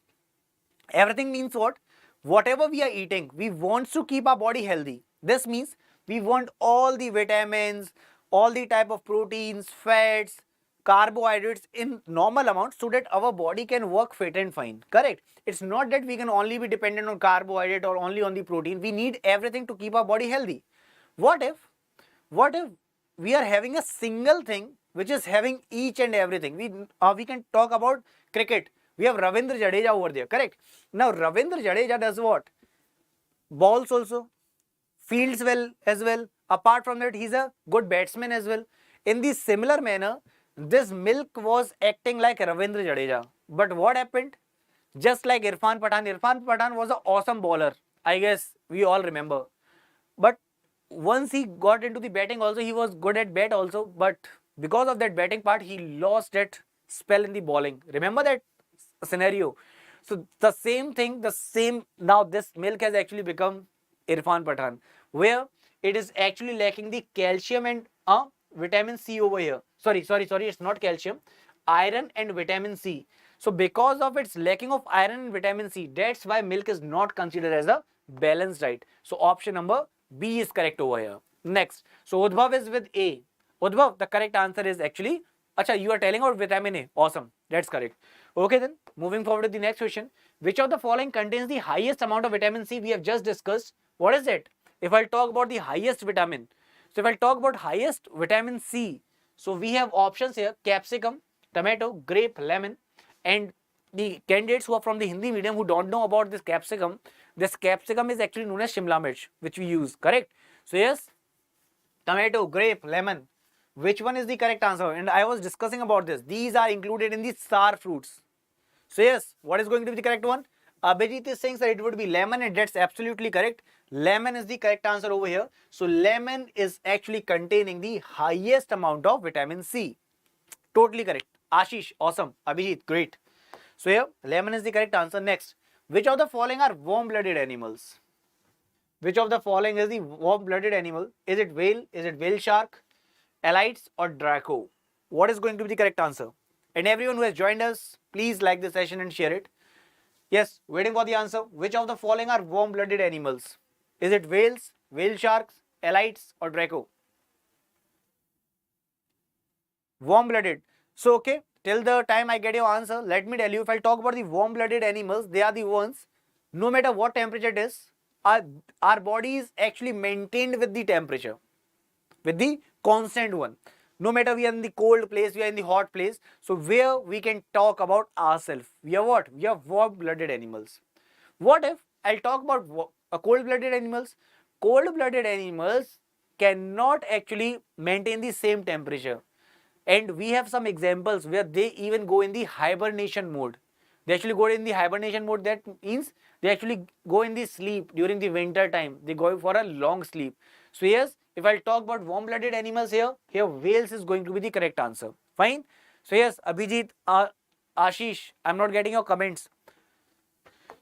Speaker 1: Everything means what? Whatever we are eating, we want to keep our body healthy. This means we want all the vitamins, all the type of proteins, fats, carbohydrates in normal amounts so that our body can work fit and fine. Correct? It's not that we can only be dependent on carbohydrate or only on the protein. We need everything to keep our body healthy. What if we are having a single thing which is having each and everything? We can talk about cricket. We have Ravindra Jadeja over there, correct? Now Ravindra Jadeja does what? Bowls also, fields well as well. Apart from that, he's a good batsman as well. In the similar manner, this milk was acting like Ravindra Jadeja. But what happened? Just like Irfan Pathan was an awesome bowler. I guess we all remember. But once he got into the batting also, he was good at bat also. But because of that batting part, he lost that spell in the bowling. Remember that scenario? So the same thing, now this milk has actually become Irfan Pathan, where it is actually lacking the calcium and vitamin C over here. Sorry, it's not calcium, iron and vitamin C. So because of its lacking of iron and vitamin C, that's why milk is not considered as a balanced diet. So option number B is correct over here. Next, so Udbhav is with A. Udbhav, the correct answer is actually, acha, you are telling about vitamin A. Awesome, that's correct. Okay then, moving forward to the next question. Which of the following contains the highest amount of vitamin C we have just discussed? What is it? If I'll talk about the highest vitamin, so if I'll talk about highest vitamin C, so we have options here: capsicum, tomato, grape, lemon. And the candidates who are from the Hindi medium who don't know about this capsicum is actually known as Shimla Mirch, which we use, correct? So yes, tomato, grape, lemon. Which one is the correct answer? And I was discussing about this. These are included in the star fruits. So yes, what is going to be the correct one? Abhijit is saying that it would be lemon, and that's absolutely correct. Lemon is the correct answer over here. So lemon is actually containing the highest amount of vitamin C. Totally correct. Ashish, awesome. Abhijit, great. So here, lemon is the correct answer. Next, which of the following are warm-blooded animals? Which of the following is the warm-blooded animal? Is it whale? Is it whale shark, elites, or Draco? What is going to be the correct answer? And everyone who has joined us, please like the session and share it. Yes, waiting for the answer. Which of the following are warm-blooded animals? Is it whales, whale sharks, elites, or Draco? Warm-blooded. So, okay, till the time I get your answer, let me tell you, if I talk about the warm-blooded animals, they are the ones, no matter what temperature it is, our body is actually maintained with the temperature, with the constant one. No matter we are in the cold place, we are in the hot place. So where we can talk about ourselves. We are what? We are warm-blooded animals. What if I'll talk about cold-blooded animals? Cold-blooded animals cannot actually maintain the same temperature. And we have some examples where they even go in the hibernation mode. They actually go in the hibernation mode. That means they actually go in the sleep during the winter time. They go for a long sleep. So yes, if I'll talk about warm-blooded animals here whales is going to be the correct answer. Fine. So yes, Abhijit, Ashish, I'm not getting your comments.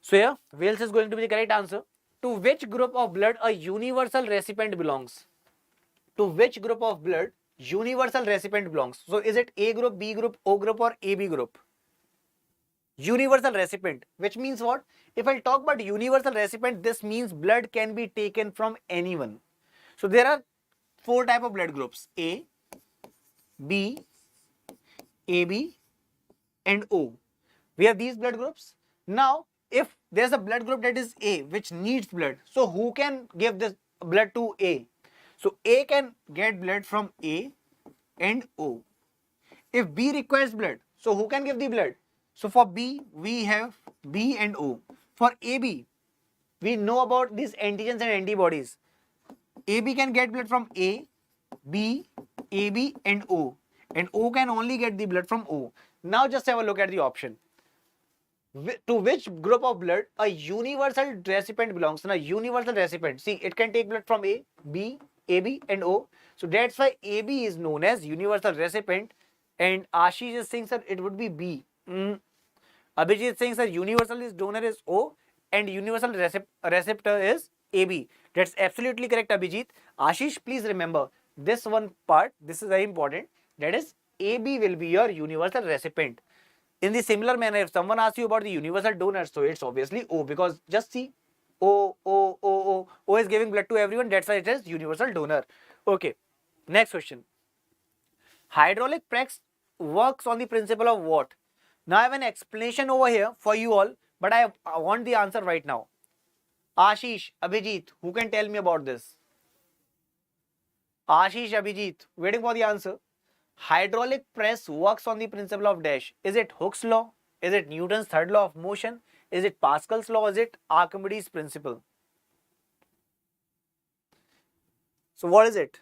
Speaker 1: So here, whales is going to be the correct answer. To which group of blood a universal recipient belongs? To which group of blood universal recipient belongs? So is it A group, B group, O group, or AB group? Universal recipient, which means what? If I talk about universal recipient, this means blood can be taken from anyone. So there are 4 type of blood groups: A, B, AB, and O. We have these blood groups. Now, if there's a blood group that is A, which needs blood, so who can give this blood to A? So A can get blood from A and O. If B requires blood, so who can give the blood? So for B, we have B and O. For AB, we know about these antigens and antibodies. AB can get blood from A, B, AB and O. And O can only get the blood from O. Now just have a look at the option. To which group of blood a universal recipient belongs? Now, universal recipient. See, it can take blood from A, B, AB and O. So that's why AB is known as universal recipient. And Ashish is saying, sir, it would be B. Abhijit is saying, sir, universal is donor is O and universal receptor is AB. That's absolutely correct, Abhijit. Ashish, please remember this one part. This is very important. That is, AB will be your universal recipient. In the similar manner, if someone asks you about the universal donor, so it's obviously O, because just see, O is giving blood to everyone. That's why it is universal donor. Okay, next question. Hydraulic press works on the principle of what? Now I have an explanation over here for you all, but I want the answer right now. Ashish, Abhijit, who can tell me about this? Ashish, Abhijit, waiting for the answer. Hydraulic press works on the principle of dash. Is it Hooke's law? Is it Newton's third law of motion? Is it Pascal's law? Is it Archimedes' principle? So what is it?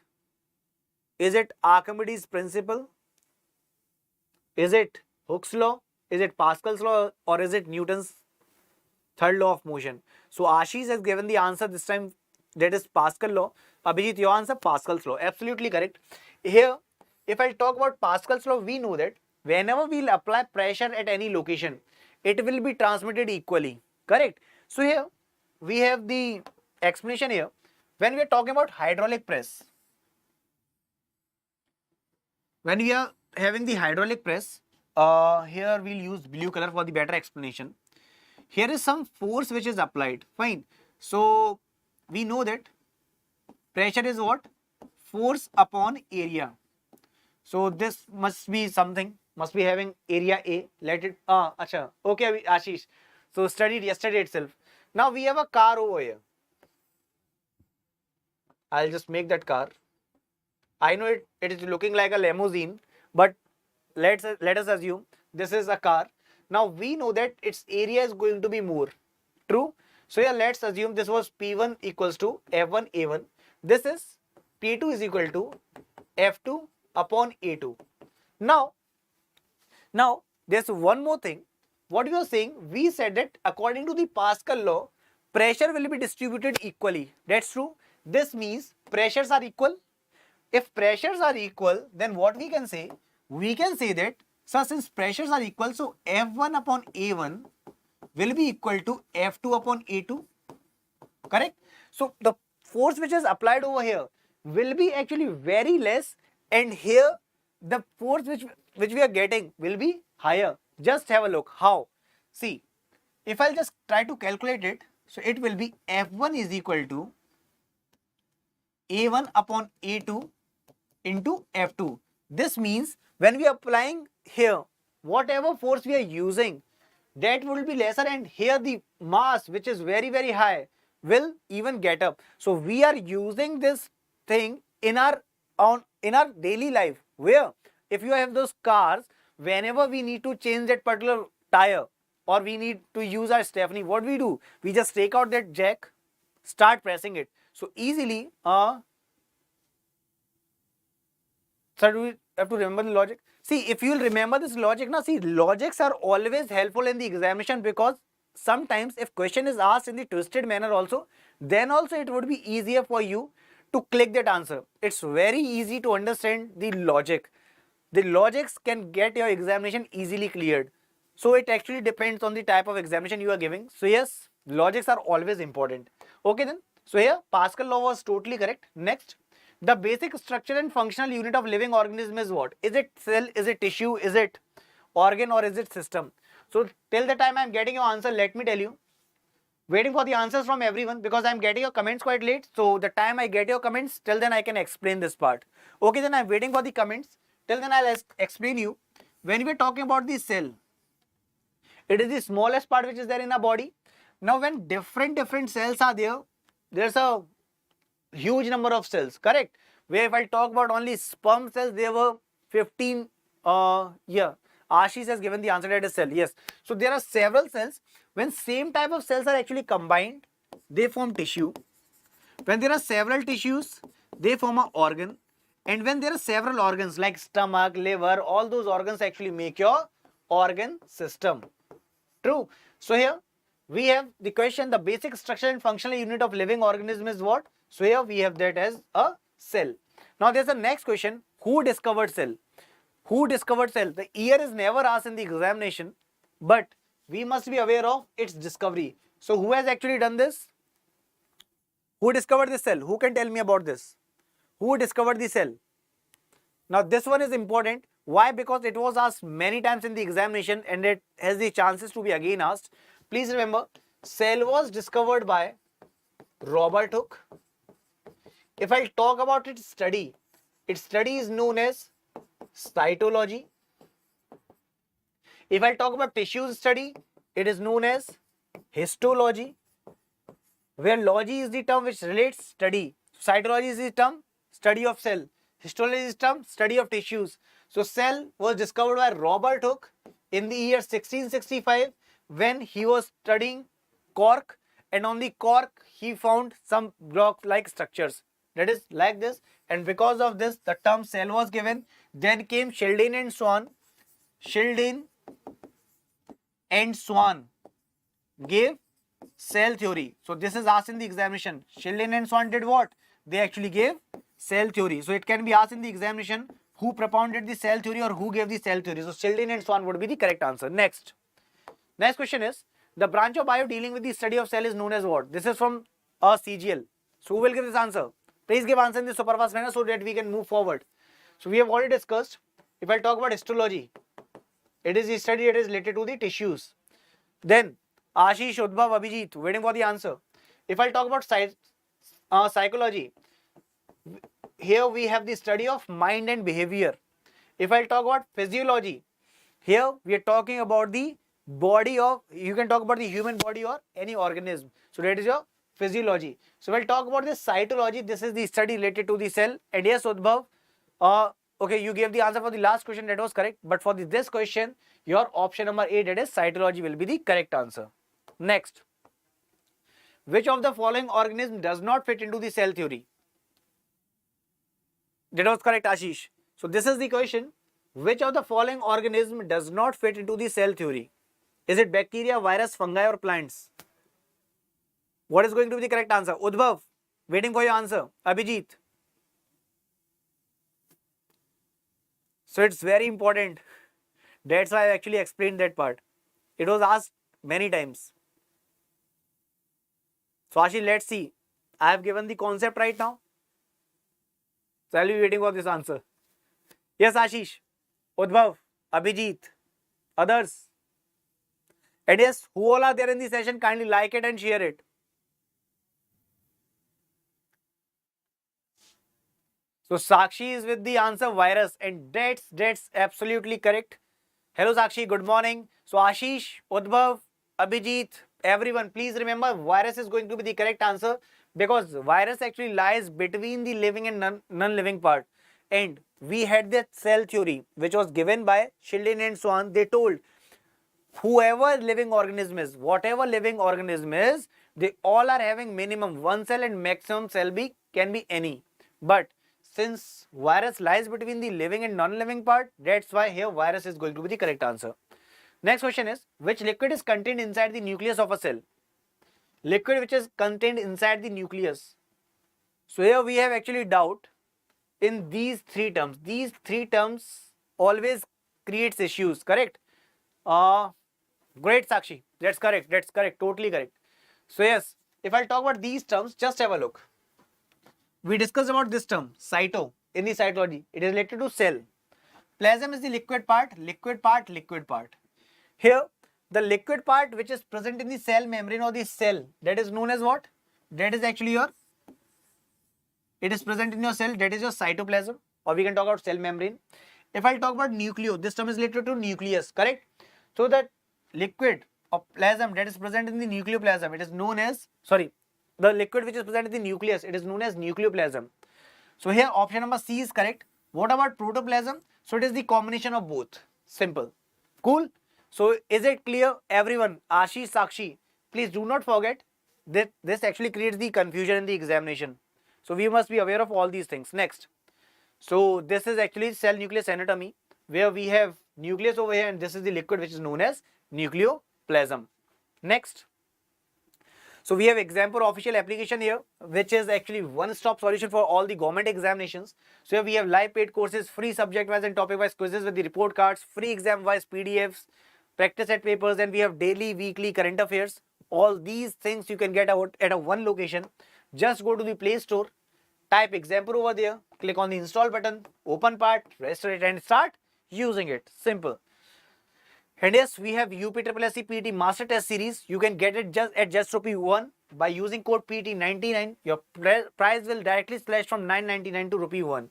Speaker 1: Is it Archimedes' principle? Is it Hooke's law? Is it Pascal's law? Or is it Newton's third law of motion? So Ashish has given the answer this time, that is Pascal law. Abhijit, your answer, Pascal's law. Absolutely correct. Here, if I talk about Pascal's law, we know that whenever we'll apply pressure at any location, it will be transmitted equally. Correct? So here, we have the explanation here. When we are talking about hydraulic press, when we are having the hydraulic press, here we'll use blue color for the better explanation. Here is some force which is applied. Fine. So we know that pressure is what? Force upon area. So this must be something, must be having area A. Let it, okay, Ashish. So studied yesterday itself. Now we have a car over here. I'll just make that car. I know it is looking like a limousine, but let us assume this is a car. Now we know that its area is going to be more. True? So here let's assume this was P1 equals to F1 A1. This is P2 is equal to F2 upon A2. Now there's one more thing. What we are saying, we said that according to the Pascal law, pressure will be distributed equally. That's true. This means pressures are equal. If pressures are equal, then what we can say? We can say that, so since pressures are equal, so F1 upon A1 will be equal to F2 upon A2. Correct? So the force which is applied over here will be actually very less, and here the force which we are getting will be higher. Just have a look how. See, if I'll just try to calculate it, so it will be F1 is equal to A1 upon A2 into F2. This means when we are applying here, whatever force we are using, that will be lesser, and here the mass which is very, very high will even get up. So we are using this thing in our daily life, where if you have those cars, whenever we need to change that particular tire or we need to use our Stephanie, what we do? We just take out that jack, start pressing it. So easily, so do we have to remember the logic? See, if you will remember this logic, now see, logics are always helpful in the examination, because sometimes if question is asked in the twisted manner also, then also it would be easier for you to click that answer. It's very easy to understand the logic. The logics can get your examination easily cleared. So it actually depends on the type of examination you are giving. So yes, logics are always important. Okay then. So here Pascal law was totally correct. Next, the basic structure and functional unit of living organism is what? Is it cell? Is it tissue? Is it organ? Or is it system? So till the time I am getting your answer, let me tell you, waiting for the answers from everyone, because I am getting your comments quite late. So the time I get your comments, till then I can explain this part. Okay, then I am waiting for the comments. Till then I'll explain you. When we are talking about the cell, it is the smallest part which is there in a body. Now when different cells are there, there's a huge number of cells, correct? Where if I talk about only sperm cells, there were 15. Yeah, Ashish has given the answer, that is cell. Yes. So there are several cells. When same type of cells are actually combined, they form tissue. When there are several tissues, they form an organ. And when there are several organs like stomach, liver, all those organs actually make your organ system. True. So here we have the question, the basic structure and functional unit of living organism is what? So here we have that as a cell. Now there's a next question, who discovered cell? Who discovered cell? The year is never asked in the examination, but we must be aware of its discovery. So who has actually done this? Who discovered this cell? Who can tell me about this? Who discovered the cell? Now this one is important. Why? Because it was asked many times in the examination and it has the chances to be again asked. Please remember, cell was discovered by Robert Hooke. If I talk about its study is known as cytology. If I talk about tissue study, it is known as histology, where logy is the term which relates study. Cytology is the term study of cell. Histology is the term study of tissues. So cell was discovered by Robert Hooke in the year 1665 when he was studying cork, and on the cork he found some block-like structures. That is like this, and because of this the term cell was given. Then came Sheldon and Swan. Sheldon and Swan gave cell theory. So this is asked in the examination. Sheldon and Swan did what? They actually gave cell theory. So it can be asked in the examination, who propounded the cell theory or who gave the cell theory. So Sheldon and Swan would be the correct answer. Next question is, the branch of bio dealing with the study of cell is known as what? This is from a CGL. So who will give this answer? Please give answer in the super fast manner so that we can move forward. So we have already discussed. If I talk about histology, it is the study that is related to the tissues. Then Ashish, Udbhav, Abhijit, waiting for the answer. If I talk about psychology, here we have the study of mind and behavior. If I talk about physiology, here we are talking about the body of, you can talk about the human body or any organism. So that is your physiology. So we'll talk about this cytology. This is the study related to the cell. And yes, Udbhav, okay, you gave the answer for the last question, that was correct. But for this question, your option number 8, that is cytology, will be the correct answer. Next, which of the following organism does not fit into the cell theory? That was correct, Ashish. So this is the question. Which of the following organism does not fit into the cell theory? Is it bacteria, virus, fungi or plants? What is going to be the correct answer? Udbhav, waiting for your answer. Abhijit. So it's very important. That's why I actually explained that part. It was asked many times. So Ashish, let's see. I have given the concept right now. So I'll be waiting for this answer. Yes, Ashish, Udbhav, Abhijit, others. And yes, who all are there in the session, kindly like it and share it. So Sakshi is with the answer virus, and that's absolutely correct. Hello Sakshi, good morning. So Ashish, Udbhav, Abhijit, everyone, please remember virus is going to be the correct answer, because virus actually lies between the living and non-living part. And we had that cell theory which was given by Sheldon and Swan. They told whoever living organism is, whatever living organism is, they all are having minimum one cell and maximum cell can be any. But since virus lies between the living and non-living part, that's why here virus is going to be the correct answer. Next question is, which liquid is contained inside the nucleus of a cell? Liquid which is contained inside the nucleus. So here we have actually doubt in these three terms. These three terms always creates issues, correct? Great Sakshi, that's correct, totally correct. So yes, if I talk about these terms, just have a look. We discussed about this term, cyto, in the cytology. It is related to cell. Plasm is the liquid part. Here, the liquid part which is present in the cell membrane or the cell, that is known as what? That is actually your, it is present in your cell, that is your cytoplasm, or we can talk about cell membrane. If I talk about nucleo, this term is related to nucleus, correct? So that liquid or plasm that is present in the nucleoplasm, it is known as, the liquid which is present in the nucleus, it is known as nucleoplasm. So here option number C is correct. What about protoplasm? So it is the combination of both. Simple. Cool. So is it clear, everyone? Ashish, Sakshi, please do not forget that this actually creates the confusion in the examination. So we must be aware of all these things. Next. So this is actually cell nucleus anatomy, where we have nucleus over here and this is the liquid which is known as nucleoplasm. Next. So we have example official application here, which is actually one-stop solution for all the government examinations. So here we have live paid courses, free subject-wise and topic-wise quizzes with the report cards, free exam-wise PDFs, practice set papers, and we have daily, weekly current affairs. All these things you can get out at a one location. Just go to the Play Store, type example over there, click on the install button, open part, restore it and start using it. Simple. And yes, we have UPSSC PET Master Test Series. You can get it just at just ₹1 by using code PET99. Your price will directly slash from ₹9.99 to ₹1.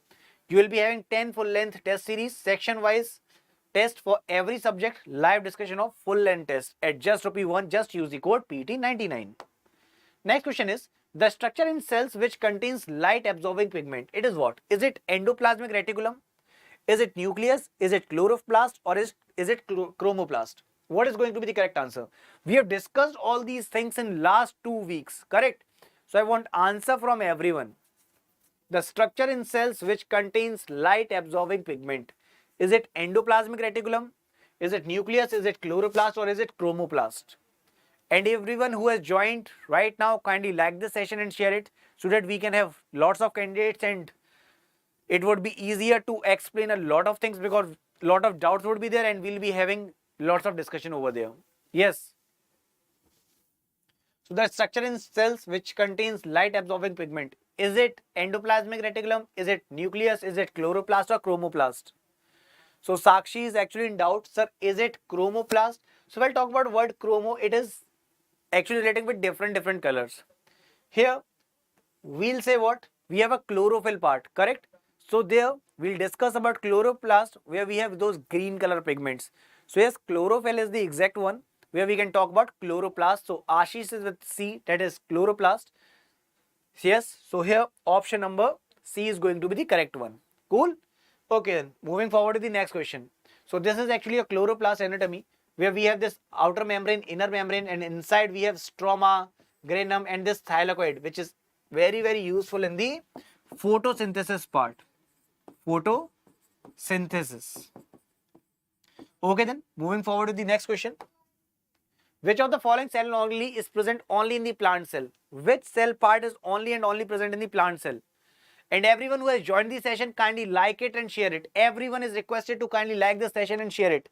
Speaker 1: You will be having 10 full-length test series, section-wise test for every subject, live discussion of full-length test at just ₹1. Just use the code PET99. Next question is, the structure in cells which contains light-absorbing pigment. It is what? Is it endoplasmic reticulum? Is it nucleus? Is it chloroplast? Or is it chromoplast? What is going to be the correct answer? We have discussed all these things in last 2 weeks, correct? So I want answer from everyone. The structure in cells which contains light absorbing pigment. Is it endoplasmic reticulum? Is it nucleus? Is it chloroplast? Or is it chromoplast? And everyone who has joined right now, kindly like this session and share it so that we can have lots of candidates and it would be easier to explain a lot of things because a lot of doubts would be there and we'll be having lots of discussion over there. Yes. So the structure in cells which contains light absorbing pigment. Is it endoplasmic reticulum? Is it nucleus? Is it chloroplast or chromoplast? So Sakshi is actually in doubt. Sir, is it chromoplast? So we'll talk about word chromo. It is actually relating with different colors. Here we'll say what? We have a chlorophyll part, correct? So there we'll discuss about chloroplast where we have those green color pigments. So yes, chlorophyll is the exact one where we can talk about chloroplast. So Ashish is with C, that is chloroplast. Yes, so here option number C is going to be the correct one. Cool? Okay, then moving forward to the next question. So this is actually a chloroplast anatomy where we have this outer membrane, inner membrane, and inside we have stroma, granum, and this thylakoid, which is very useful in the photosynthesis part. Photosynthesis. Okay, then moving forward to the next question. Which of the following cell only is present only in the plant cell? Which cell part is only and only present in the plant cell? And everyone who has joined the session, kindly like it and share it. Everyone is requested to kindly like the session and share it.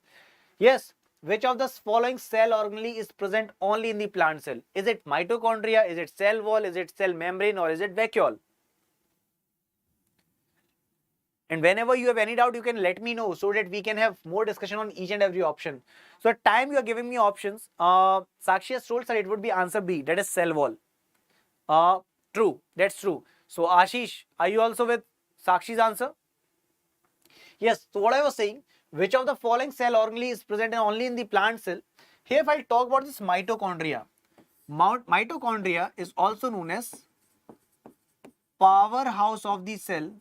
Speaker 1: Yes, which of the following cell organelle is present only in the plant cell? Is it mitochondria? Is it cell wall? Is it cell membrane? Or is it vacuole? And whenever you have any doubt, you can let me know so that we can have more discussion on each and every option. So at time you are giving me options. Sakshi has told, sir, it would be answer B, that is cell wall. True, that's true. So Ashish, are you also with Sakshi's answer? Yes, so what I was saying, which of the following cell organelle is present only in the plant cell? Here if I talk about this mitochondria. Mitochondria is also known as powerhouse of the cell,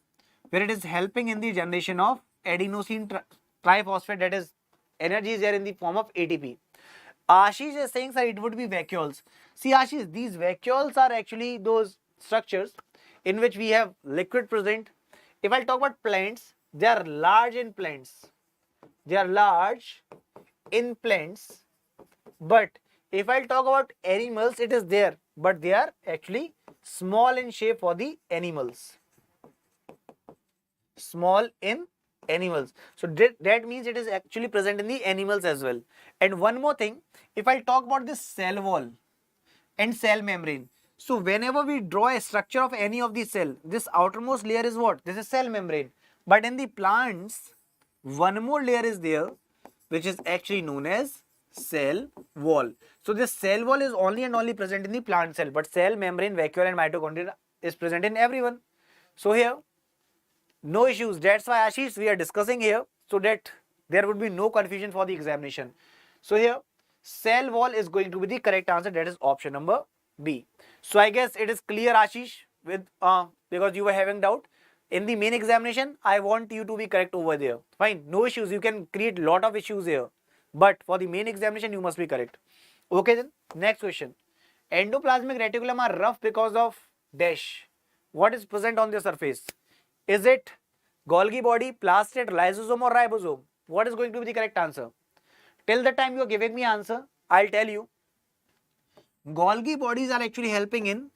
Speaker 1: where it is helping in the generation of adenosine triphosphate, that is energy is there in the form of ATP. Ashish is saying, sir, it would be vacuoles. See Ashish, these vacuoles are actually those structures in which we have liquid present. If I talk about plants, they are large in plants. They are large in plants. But if I talk about animals, it is there, but they are actually small in shape for the animals. Small in animals. So that means it is actually present in the animals as well. And one more thing, if I talk about this cell wall and cell membrane. So whenever we draw a structure of any of the cell, this outermost layer is what? This is cell membrane. But in the plants, one more layer is there, which is actually known as cell wall. So this cell wall is only and only present in the plant cell, but cell membrane, vacuole and mitochondria is present in everyone. So here, no issues. That's why Ashish, we are discussing here so that there would be no confusion for the examination. So here, cell wall is going to be the correct answer. That is option number B. So I guess it is clear, Ashish, with because you were having doubt. In the main examination, I want you to be correct over there. Fine, no issues. You can create lot of issues here. But for the main examination, you must be correct. Okay then, next question. Endoplasmic reticulum are rough because of dash. What is present on the surface? Is it Golgi body, plastid, lysosome or ribosome? What is going to be the correct answer? Till the time you are giving me answer, I'll tell you. Golgi bodies are actually helping in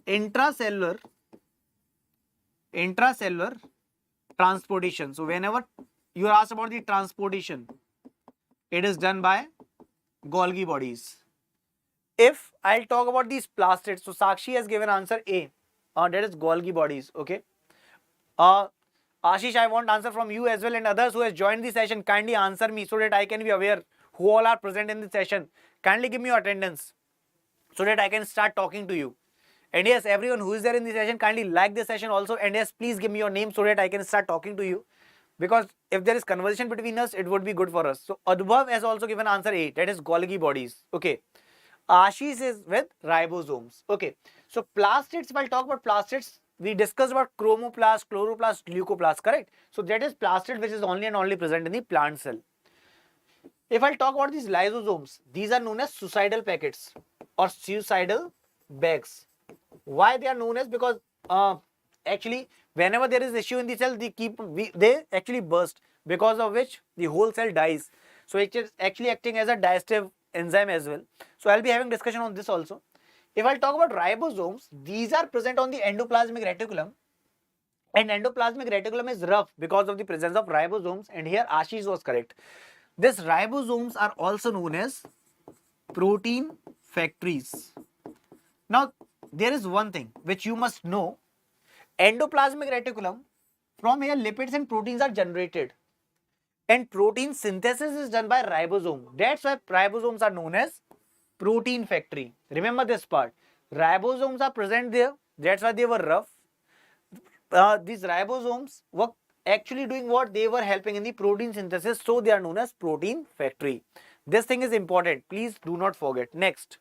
Speaker 1: intracellular transportation. So whenever you are asked about the transportation, it is done by Golgi bodies. If I'll talk about these plastids, so Sakshi has given answer A. That is Golgi bodies. Okay. Ashish, I want answer from you as well, and others who has joined the session. Kindly answer me so that I can be aware who all are present in the session. Kindly give me your attendance so that I can start talking to you. And yes, everyone who is there in the session, kindly like this session also. And yes, please give me your name so that I can start talking to you. Because if there is conversation between us, it would be good for us. So Adbhav has also given answer A, that is Golgi bodies. Okay. Ashish is with ribosomes. Okay. So plastids, if I talk about plastids, we discussed about chromoplast, chloroplast, leucoplast, correct? So that is plastid which is only and only present in the plant cell. If I talk about these lysosomes, these are known as suicidal packets or suicidal bags. Why they are known as? Because actually whenever there is issue in the cell, they actually burst, because of which the whole cell dies. So it is actually acting as a digestive enzyme as well. So I'll be having discussion on this also. If I talk about ribosomes, these are present on the endoplasmic reticulum, and endoplasmic reticulum is rough because of the presence of ribosomes, and here Ashish was correct. These ribosomes are also known as protein factories. Now there is one thing which you must know. Endoplasmic reticulum, from here lipids and proteins are generated, and protein synthesis is done by ribosome. That's why ribosomes are known as protein factory. Remember this part. Ribosomes are present there. That's why they were rough. These ribosomes were actually doing what? They were helping in the protein synthesis. So they are known as protein factory. This thing is important. Please do not forget. Next.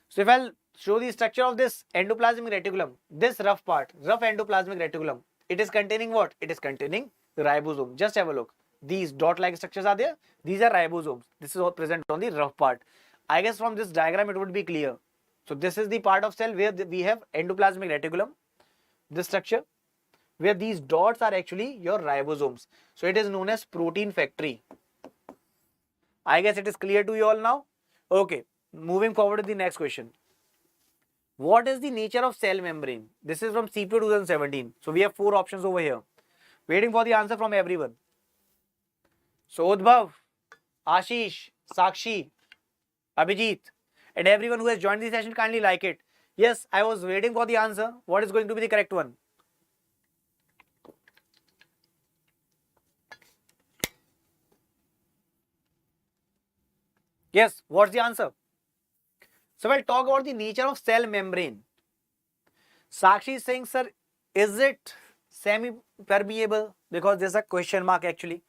Speaker 1: So if I'll show the structure of this endoplasmic reticulum, this rough part, rough endoplasmic reticulum, it is containing what? It is containing ribosome. Just have a look. These dot-like structures are there. These are ribosomes. This is all present on the rough part. I guess from this diagram it would be clear. So this is the part of cell where we have endoplasmic reticulum, this structure, where these dots are actually your ribosomes. So it is known as protein factory. I guess it is clear to you all now. Okay, moving forward to the next question. What is the nature of cell membrane? This is from CPO 2017. So we have 4 options over here. Waiting for the answer from everyone. So Udbhav, Ashish, Sakshi, Abhijit, and everyone who has joined the session, kindly like it. Yes, I was waiting for the answer. What is going to be the correct one? Yes, what's the answer? So we'll talk about the nature of cell membrane. Sakshi is saying, sir, is it semi-permeable? Because there's a question mark actually.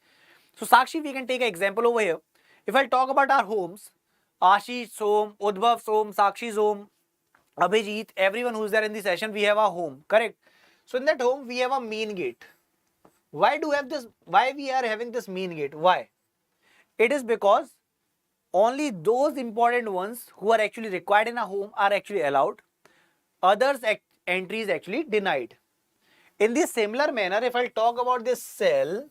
Speaker 1: So Sakshi, we can take an example over here. If I talk about our homes, Ashish's home, Udbhav's home, Sakshi's home, Abhijit, everyone who is there in the session, we have a home, correct? So in that home, we have a main gate. Why do we have this? Why we are having this main gate? Why? It is because only those important ones who are actually required in a home are actually allowed. Others entry is actually denied. In this similar manner, if I talk about this cell,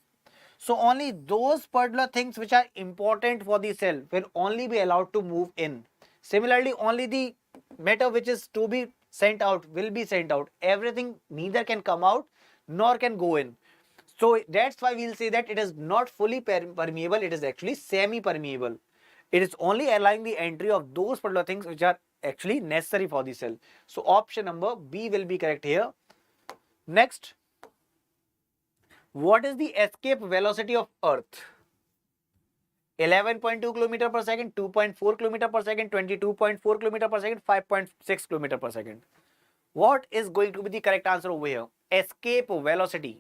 Speaker 1: so only those particular things which are important for the cell will only be allowed to move in. Similarly, only the matter which is to be sent out will be sent out. Everything neither can come out nor can go in. So that's why we'll say that it is not fully permeable, it is actually semi-permeable. It is only allowing the entry of those particular things which are actually necessary for the cell. So option number B will be correct here. Next, what is the escape velocity of Earth? 11.2 km per second, 2.4 km per second, 22.4 km per second, 5.6 km per second. What is going to be the correct answer over here? Escape velocity.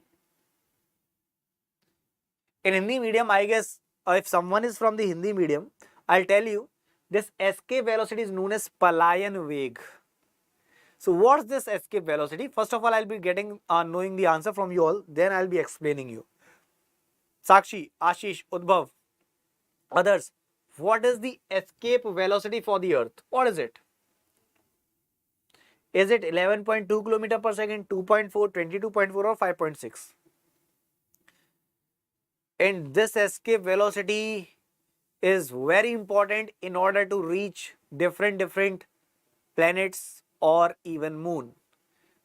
Speaker 1: In Hindi medium, I guess if someone is from the Hindi medium, I'll tell you This escape velocity is known as Palayan Veg. So what's this escape velocity? First of all, I'll be getting knowing the answer from you all. Then I'll be explaining you. Sakshi, Ashish, Udbhav, others. What is the escape velocity for the Earth? What is it? Is it 11.2 km per second, 2.4, 22.4 or 5.6? And this escape velocity is very important in order to reach different planets or even moon.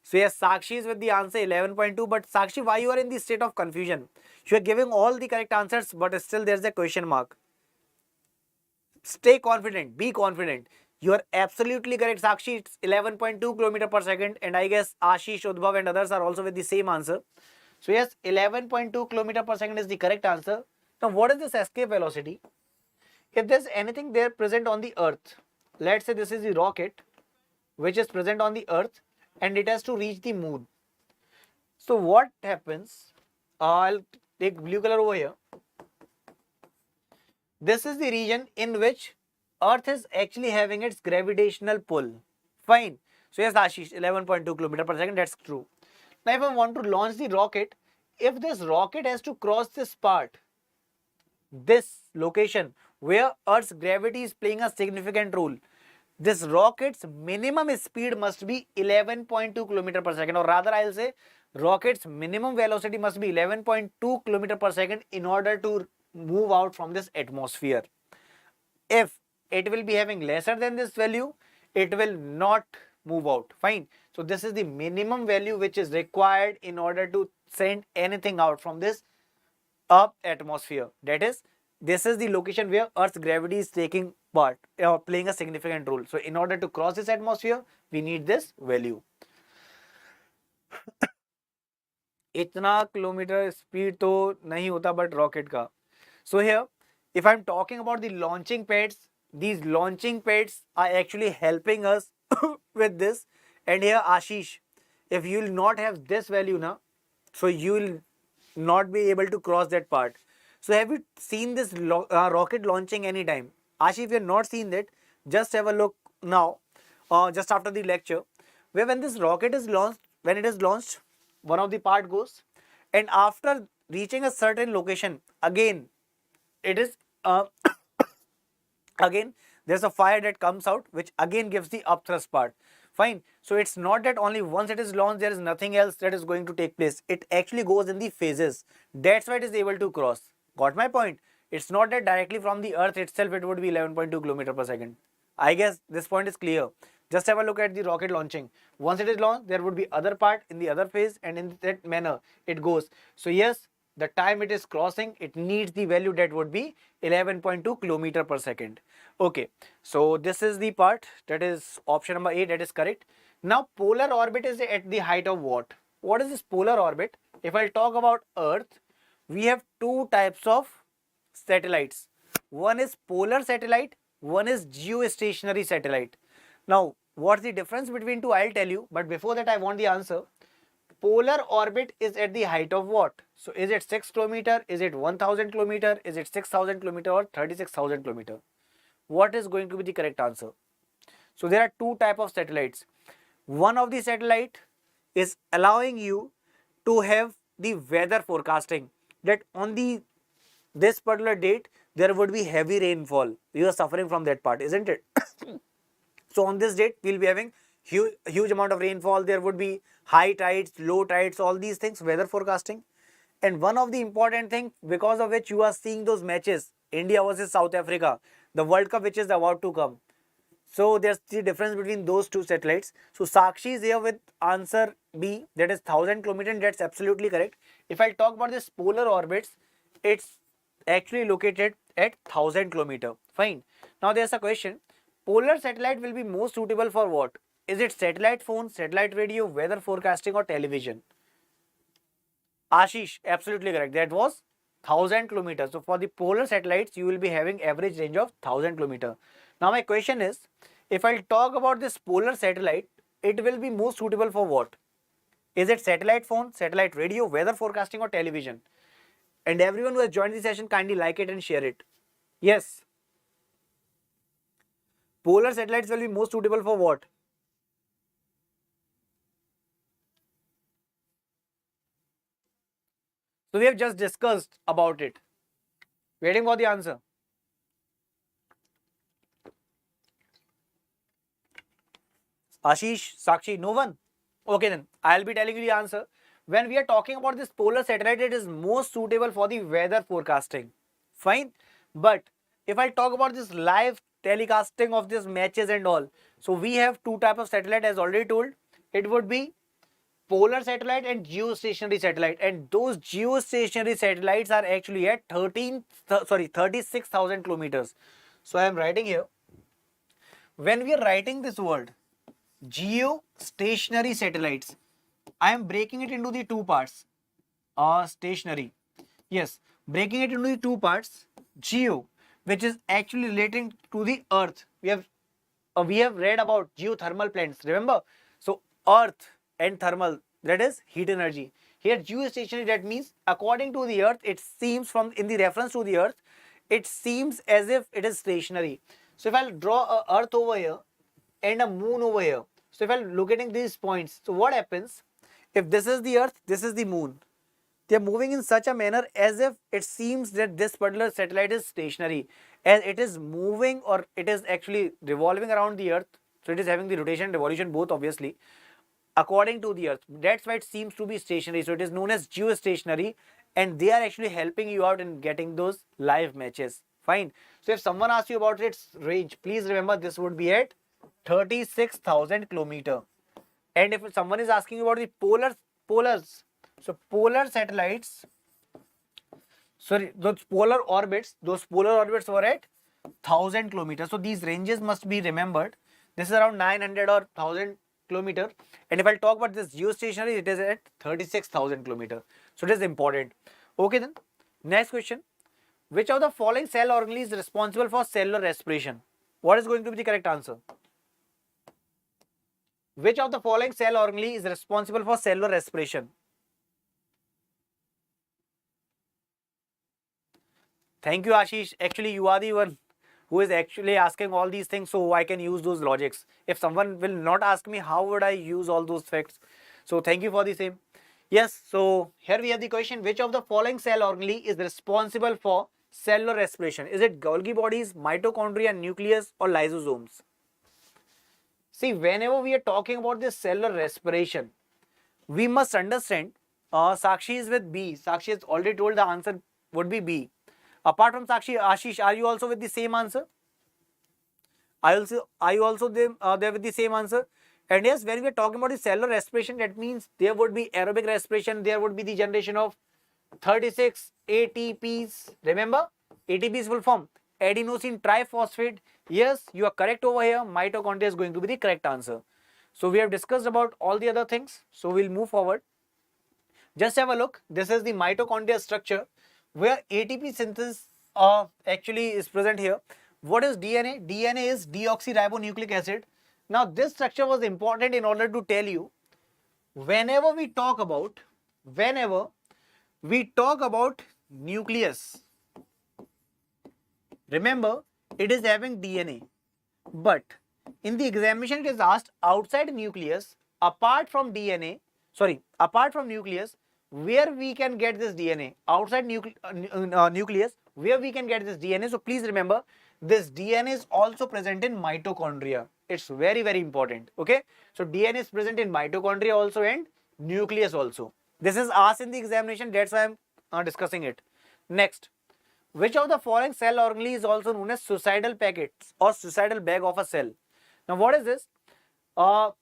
Speaker 1: So yes, Sakshi is with the answer 11.2. But Sakshi, why you are in the state of confusion? You are giving all the correct answers, but still there's a question mark. Stay confident. Be confident. You are absolutely correct, Sakshi. It's 11.2 km per second. And I guess Ashish, Udbhav and others are also with the same answer. So yes, 11.2 km per second is the correct answer. Now what is this escape velocity? If there's anything there present on the Earth, let's say this is the rocket which is present on the Earth and it has to reach the moon. So what happens? I'll take blue color over here. This is the region in which Earth is actually having its gravitational pull. Fine. So yes, Ashish, 11.2 km per second, that's true. Now if I want to launch the rocket, if this rocket has to cross this part, this location where Earth's gravity is playing a significant role, this rocket's minimum speed must be 11.2 km per second, or rather I'll say rocket's minimum velocity must be 11.2 km per second in order to move out from this atmosphere. If it will be having lesser than this value, it will not move out. Fine. So this is the minimum value which is required in order to send anything out from this up atmosphere. That is, this is the location where Earth's gravity is taking part or playing a significant role. So in order to cross this atmosphere, we need this value. इतना kilometre speed तो नहीं होता but rocket का. So here, if I'm talking about the launching pads, these launching pads are actually helping us with this. And here Ashish, if you will not have this value now, so you will not be able to cross that part. So have you seen this rocket launching anytime? Ashish, if you have not seen that, just have a look now, just after the lecture, where when this rocket is launched, when it is launched, one of the part goes, and after reaching a certain location, again, it is again there's a fire that comes out, which again gives the upthrust part. Fine. So it's not that only once it is launched, there is nothing else that is going to take place. It actually goes in the phases. That's why it is able to cross. Got my point? It's not that directly from the Earth itself it would be 11.2 km per second. I guess this point is clear. Just have a look at the rocket launching. Once it is launched, there would be other part in the other phase, and in that manner it goes. So yes, the time it is crossing, it needs the value that would be 11.2 km per second. Okay, so this is the part, that is option number A, that is correct. Now polar orbit is at the height of what? What is this polar orbit? If I talk about Earth, we have two types of satellites. One is polar satellite, one is geostationary satellite. Now what's the difference between two? I'll tell you, but before that I want the answer. Polar orbit is at the height of what? So is it 6 km? Is it 1000 km? Is it 6000 km or 36,000 km? What is going to be the correct answer? So there are two types of satellites. One of the satellite is allowing you to have the weather forecasting, that on this particular date there would be heavy rainfall. You are suffering from that part, isn't it? So on this date we'll be having huge amount of rainfall. There would be high tides, low tides, all these things, weather forecasting. And one of the important thing because of which you are seeing those matches, India versus South Africa, the World Cup which is about to come. So there's the difference between those two satellites. So Sakshi is here with answer B, that is 1000 km, and that's absolutely correct. If I talk about this polar orbits, it's actually located at 1000 km. Fine. Now there's a question. Polar satellite will be most suitable for what? Is it satellite phone, satellite radio, weather forecasting or television? Ashish, absolutely correct. That was 1000 kilometers. So for the polar satellites, you will be having average range of 1000 kilometers. Now my question is, if I talk about this polar satellite, it will be most suitable for what? Is it satellite phone, satellite radio, weather forecasting or television? And everyone who has joined the session, kindly like it and share it. Yes. Polar satellites will be most suitable for what? So we have just discussed about it. Waiting for the answer. Ashish, Sakshi, no one? Okay then, I'll be telling you the answer. When we are talking about this polar satellite, it is most suitable for the weather forecasting. Fine. But if I talk about this live telecasting of these matches and all, so we have two types of satellite as already told. It would be polar satellite and geostationary satellite, and those geostationary satellites are actually at 36,000 kilometers. So I am writing here, when we are writing this word geostationary satellites, I am breaking it into the two parts. Stationary, yes, breaking it into the two parts. Geo, which is actually relating to the earth. We have read about geothermal plants, remember? So earth and thermal, that is heat energy. Here geostationary, that means according to the earth, it seems, from in the reference to the earth, it seems as if it is stationary. So if I'll draw a earth over here and a moon over here, so if I'm looking at these points, so what happens? If this is the earth, this is the moon, they are moving in such a manner as if it seems that this particular satellite is stationary, as it is moving, or it is actually revolving around the earth. So it is having the rotation and revolution both, obviously, according to the earth. That's why it seems to be stationary. So it is known as geostationary, and they are actually helping you out in getting those live matches. Fine. So if someone asks you about its range, please remember this would be at 36,000 kilometer. And if someone is asking about the polars, so polar satellites, sorry, those polar orbits were at 1,000 kilometers. So these ranges must be remembered. This is around 900 or 1,000 kilometer. And if I talk about this geostationary, it is at 36,000 kilometer. So it is important. Okay then. Next question. Which of the following cell organelle is responsible for cellular respiration? What is going to be the correct answer? Which of the following cell organelle is responsible for cellular respiration? Thank you, Ashish. Actually, you are the one who is actually asking all these things, so I can use those logics. If someone will not ask me, how would I use all those facts? So thank you for the same. Yes, so here we have the question, which of the following cell organelle is responsible for cellular respiration? Is it Golgi bodies, mitochondria, nucleus, or lysosomes? See, whenever we are talking about this cellular respiration, we must understand, Sakshi is with B. Sakshi has already told the answer would be B. Apart from Sakshi, Ashish, are you also with the same answer? Are you also there with the same answer? And yes, when we are talking about the cellular respiration, that means there would be aerobic respiration, there would be the generation of 36 ATPs. Remember, ATPs will form adenosine triphosphate. Yes, you are correct over here. Mitochondria is going to be the correct answer. So we have discussed about all the other things. So we'll move forward. Just have a look. This is the mitochondria structure where ATP synthesis actually is present here. What is DNA? DNA is deoxyribonucleic acid. Now this structure was important in order to tell you, whenever we talk about nucleus, remember it is having DNA, but in the examination it is asked outside nucleus, apart from nucleus, where we can get this DNA, outside nucleus, where we can get this DNA. So please remember, this DNA is also present in mitochondria. It's very, very important. Okay, so DNA is present in mitochondria also and nucleus also. This is asked in the examination, that's why I'm discussing it. Next, which of the following cell organelle is also known as suicidal packets or suicidal bag of a cell? Now what is this? So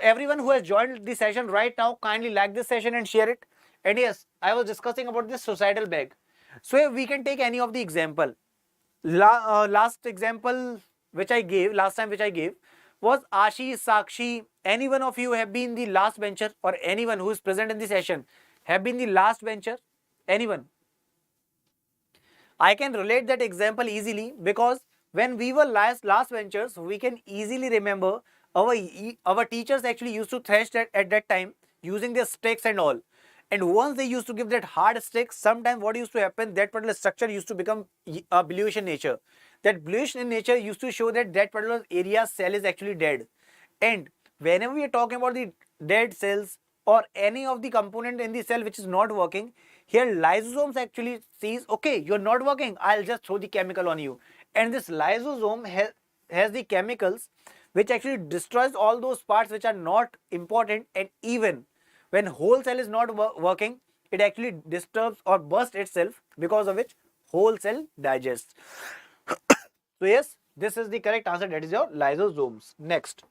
Speaker 1: everyone who has joined the session right now, kindly like this session and share it. And yes, I was discussing about this suicidal bag. So we can take any of the example. Last example which I gave, last time which I gave, was Ashish, Sakshi, any one of you have been the last bencher, or anyone who is present in the session have been the last bencher? Anyone? I can relate that example easily, because when we were last benchers, we can easily remember our teachers actually used to thresh that at that time using their sticks and all. And once they used to give that hard stick, sometimes what used to happen, that particular structure used to become a bluish in nature. That bluish in nature used to show that that particular area cell is actually dead. And whenever we are talking about the dead cells or any of the component in the cell which is not working, here lysosomes actually sees, okay, you're not working, I'll just throw the chemical on you. And this lysosome has the chemicals which actually destroys all those parts which are not important, and even when whole cell is not working, it actually disturbs or bursts itself, because of which whole cell digests. So yes, this is the correct answer, that is your lysosomes. Next,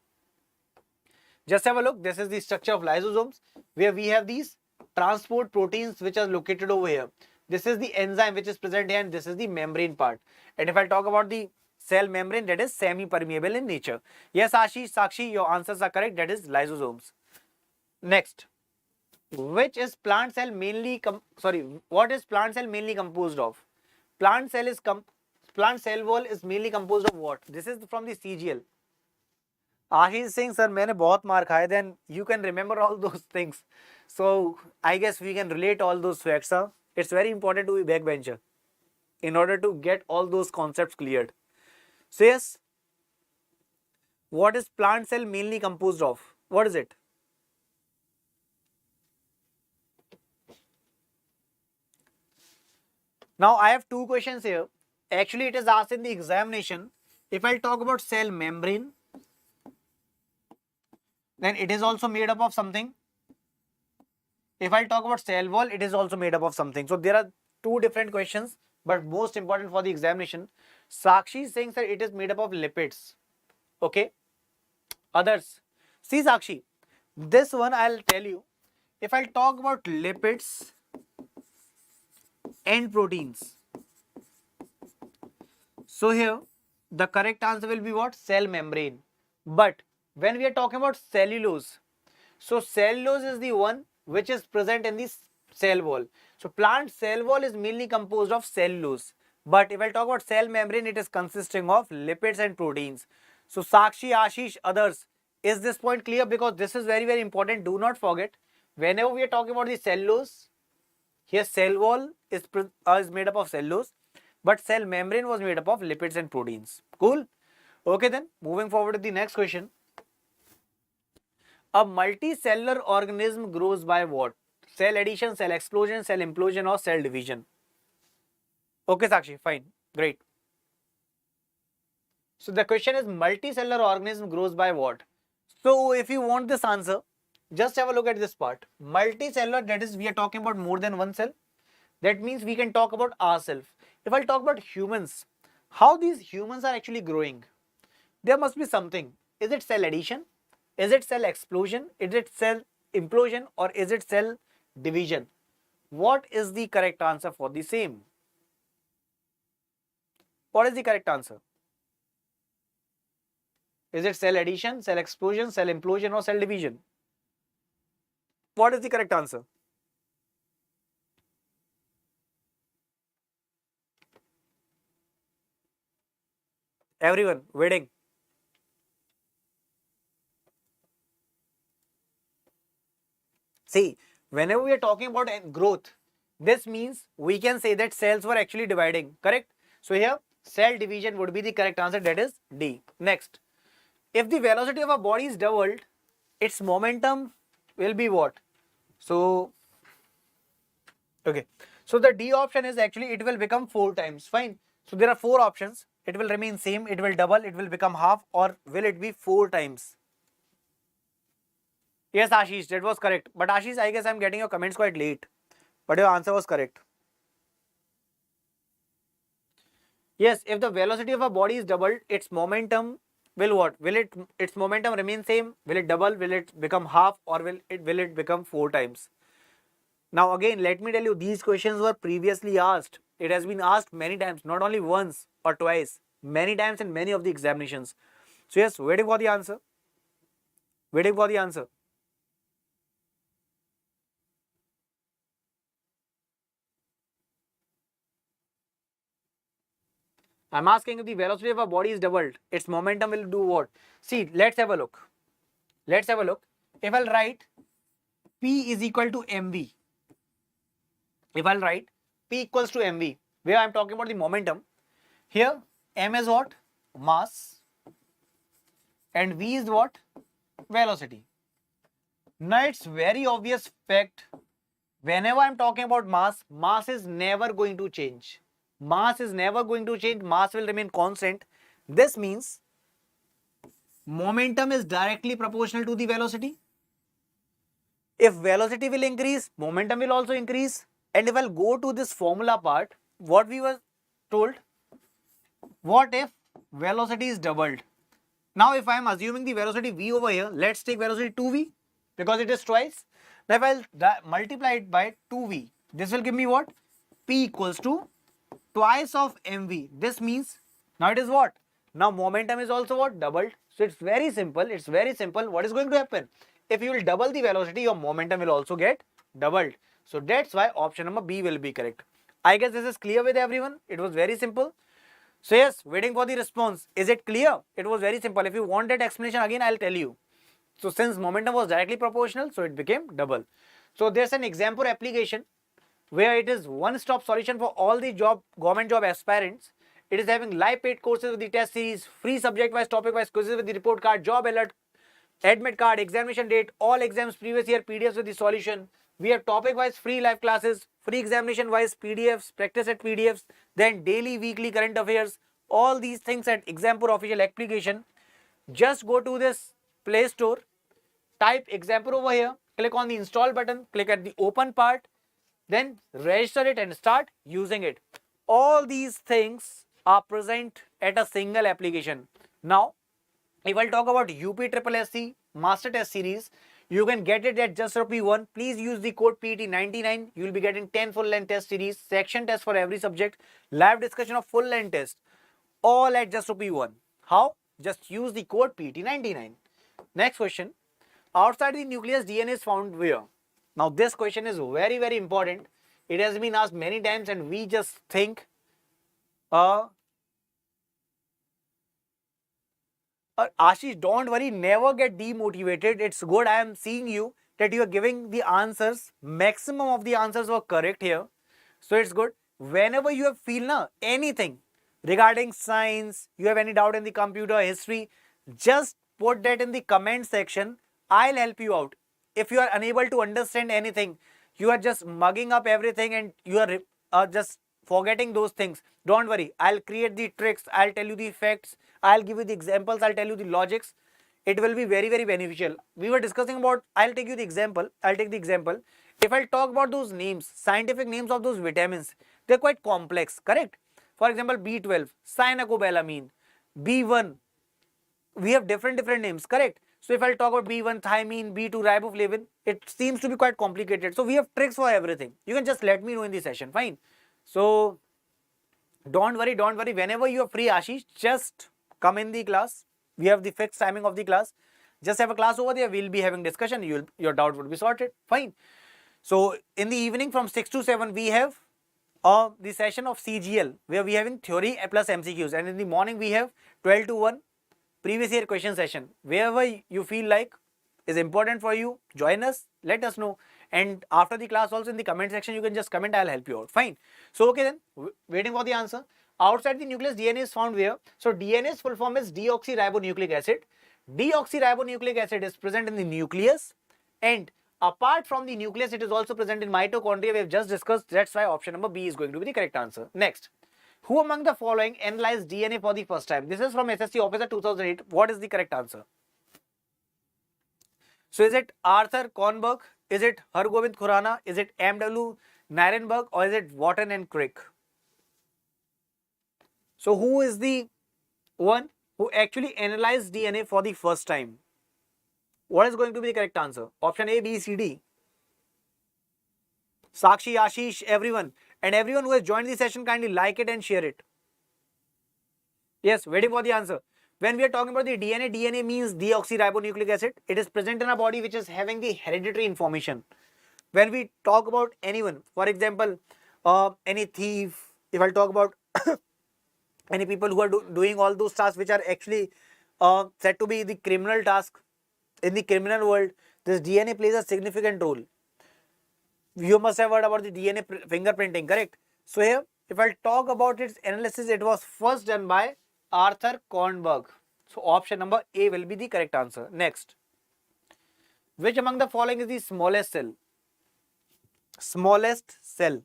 Speaker 1: just have a look. This is the structure of lysosomes, where we have these transport proteins which are located over here. This is the enzyme which is present here, and this is the membrane part. And if I talk about the cell membrane, that is semi-permeable in nature. Yes, Ashish, Sakshi, your answers are correct. That is lysosomes. Next, which is plant cell mainly what is plant cell mainly composed of? Plant cell wall is mainly composed of what? This is from the CGL. Ashish Singh, sir, मैंने बहुत मार खाए, then you can remember all those things. So I guess we can relate all those facts. Huh? It's very important to be backbencher in order to get all those concepts cleared. So yes, what is plant cell mainly composed of? What is it? Now I have two questions here. Actually, it is asked in the examination. If I talk about cell membrane, then it is also made up of something. If I talk about cell wall, it is also made up of something. So there are two different questions, but most important for the examination. Sakshi is saying that it is made up of lipids. Okay. Others. See Sakshi, this one I'll tell you. If I talk about lipids and proteins, so here the correct answer will be what? Cell membrane. But when we are talking about cellulose, so cellulose is the one which is present in the cell wall. So plant cell wall is mainly composed of cellulose. But if I talk about cell membrane, it is consisting of lipids and proteins. So Sakshi, Ashish, others, is this point clear? Because this is very, very important. Do not forget, whenever we are talking about the cellulose, here cell wall is made up of cellulose, but cell membrane was made up of lipids and proteins. Cool? Okay then, moving forward to the next question. A multicellular organism grows by what? Cell addition, cell explosion, cell implosion, or cell division? Okay, Sakshi, fine, great. So the question is, multicellular organism grows by what? So if you want this answer, just have a look at this part. Multicellular, that is, we are talking about more than one cell. That means we can talk about ourselves. If I talk about humans, how these humans are actually growing? There must be something. Is it cell addition? Is it cell explosion? Is it cell implosion? Or is it cell division? What is the correct answer for the same? What is the correct answer? Is it cell addition, cell explosion, cell implosion, or cell division? What is the correct answer? Everyone waiting. See, whenever we are talking about growth, this means we can say that cells were actually dividing, correct? So here, cell division would be the correct answer, that is D. Next, if the velocity of a body is doubled, its momentum will be what? So, okay. So the D option is actually, it will become 4 times, fine. So there are 4 options. It will remain same, it will double, it will become half, or will it be 4 times? Yes, Ashish, that was correct. But Ashish, I guess I'm getting your comments quite late. But your answer was correct. Yes, if the velocity of a body is doubled, its momentum will what? Will its momentum remain same? Will it double? Will it become half? Or will it become 4 times? Now again, let me tell you, these questions were previously asked. It has been asked many times, not only once or twice, many times in many of the examinations. So yes, waiting for the answer. Waiting for the answer. I'm asking, if the velocity of a body is doubled, its momentum will do what? See, let's have a look. Let's have a look. If I'll write P is equal to mv, if I'll write P equals to mv, where I'm talking about the momentum, here M is what? Mass. And V is what? Velocity. Now it's very obvious fact. Whenever I'm talking about mass, mass is never going to change. Mass is never going to change. Mass will remain constant. This means momentum is directly proportional to the velocity. If velocity will increase, momentum will also increase. And if I'll go to this formula part, what we were told, what if velocity is doubled? Now if I am assuming the velocity v over here, let's take velocity 2v because it is twice. Now if I'll multiply it by 2v, this will give me what? P equals to twice of mv. This means now it is what? Now momentum is also what? Doubled. So it's very simple. It's very simple. What is going to happen? If you will double the velocity, your momentum will also get doubled. So that's why option number B will be correct. I guess this is clear with everyone. It was very simple. So yes, waiting for the response. Is it clear? It was very simple. If you want that explanation again, I'll tell you. So since momentum was directly proportional, so it became double. So there's an example application where it is one-stop solution for all the government job aspirants. It is having live paid courses with the test series, free subject-wise, topic-wise quizzes with the report card, job alert, admit card, examination date, all exams previous year PDFs with the solution. We have topic-wise free live classes, free examination-wise PDFs, practice at PDFs, then daily, weekly current affairs, all these things at Exampur official application. Just go to this Play Store, type Exampur over here, click on the install button, click at the open part, then register it and start using it. All these things are present at a single application. Now, if I'll talk about UPSSC Master Test Series, you can get it at just ₹1. Please use the code PET99. You will be getting 10 full length test series, section test for every subject, live discussion of full length test, all at just ₹1. How? Just use the code PET99. Next question. Outside the nucleus, DNA is found where? Now this question is very, very important. It has been asked many times and we just think Ashish, don't worry, never get demotivated. It's good. I am seeing you that you are giving the answers. Maximum of the answers were correct here. So it's good. Whenever you have feel anything regarding science, you have any doubt in the computer, history, just put that in the comment section. I'll help you out. If you are unable to understand anything, you are just mugging up everything and you are just forgetting those things. Don't worry. I'll create the tricks. I'll tell you the facts. I'll give you the examples. I'll tell you the logics. It will be very, very beneficial. We were discussing about, I'll take you the example. I'll take the example. If I'll talk about those names, scientific names of those vitamins, they're quite complex, correct? For example, B12, cyanocobalamin, B1, we have different names, correct? So if I'll talk about B1 thiamine, B2 riboflavin, it seems to be quite complicated. So we have tricks for everything. You can just let me know in the session, fine. So don't worry. Whenever you are free, Ashish, just come in the class. We have the fixed timing of the class. Just have a class over there. We'll be having discussion. Your doubt would be sorted. Fine. So in the evening from 6 to 7, we have the session of CGL where we are having theory plus MCQs. And in the morning, we have 12 to 1 previous year question session. Wherever you feel like is important for you, join us. Let us know. And after the class also in the comment section, you can just comment. I'll help you out. Fine. So okay then, waiting for the answer. Outside the nucleus, DNA is found where? So DNA's full form is deoxyribonucleic acid. Deoxyribonucleic acid is present in the nucleus, and apart from the nucleus, it is also present in mitochondria. We have just discussed. That's why option number B is going to be the correct answer. Next, who among the following analyzed DNA for the first time? This is from SSC Officer 2008. What is the correct answer? So is it Arthur Kornberg? Is it Hargobind Khurana? Is it M.W. Nirenberg? Or is it Wharton and Crick? So who is the one who actually analyzed DNA for the first time? What is going to be the correct answer? Option A, B, C, D. Sakshi, Ashish, everyone. And everyone who has joined the session, kindly like it and share it. Yes, waiting for the answer. When we are talking about the DNA, DNA means deoxyribonucleic acid. It is present in a body which is having the hereditary information. When we talk about anyone, for example, any thief, if I talk about any people who are doing all those tasks which are actually said to be the criminal task in the criminal world, this DNA plays a significant role. You must have heard about the DNA fingerprinting, correct? So here, if I talk about its analysis, it was first done by Arthur Kornberg. So option number A will be the correct answer. Next. Which among the following is the smallest cell? Smallest cell.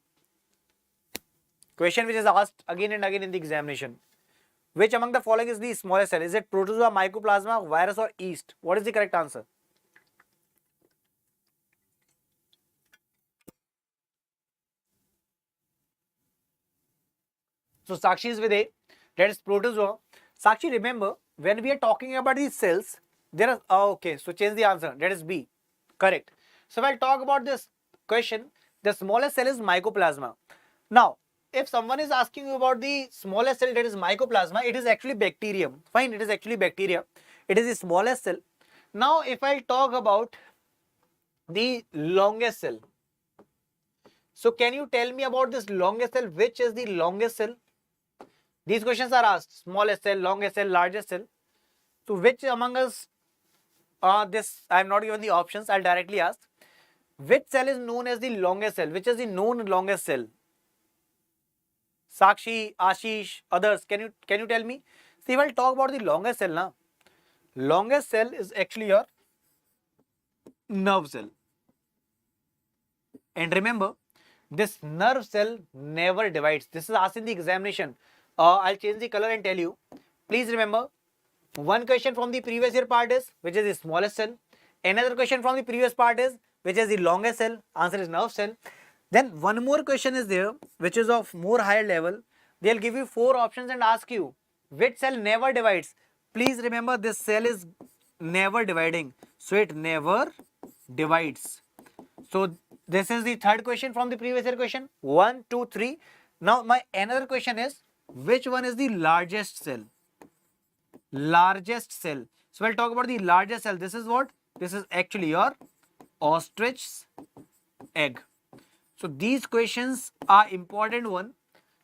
Speaker 1: Question which is asked again and again in the examination. Which among the following is the smallest cell? Is it protozoa, mycoplasma, virus or yeast? What is the correct answer? So Sakshi is with A. That is protozoa. Sakshi, remember, when we are talking about these cells, there are, okay, so change the answer. That is B. Correct. So if I talk about this question, the smallest cell is mycoplasma. Now, if someone is asking you about the smallest cell, that is mycoplasma, it is actually bacterium. Fine, it is actually bacteria. It is the smallest cell. Now, if I talk about the longest cell, so can you tell me about this longest cell? Which is the longest cell? These questions are asked: smallest cell, longest cell, largest cell. So which among us, this I am not given the options, I'll directly ask. Which cell is known as the longest cell? Which is the known longest cell? Sakshi, Ashish, others, can you tell me? See, if I'll talk about the longest cell now, longest cell is actually your nerve cell. And remember, this nerve cell never divides. This is asked in the examination. I'll change the color and tell you. Please remember, one question from the previous year part is, which is the smallest cell. Another question from the previous part is, which is the longest cell. Answer is nerve cell. Then one more question is there, which is of more higher level. They'll give you 4 options and ask you, which cell never divides? Please remember, this cell is never dividing. So it never divides. So this is the third question from the previous year question. 1, 2, 3. Now my another question is, which one is the largest cell? Largest cell. So we'll talk about the largest cell. This is what? This is actually your ostrich's egg. So these questions are important one,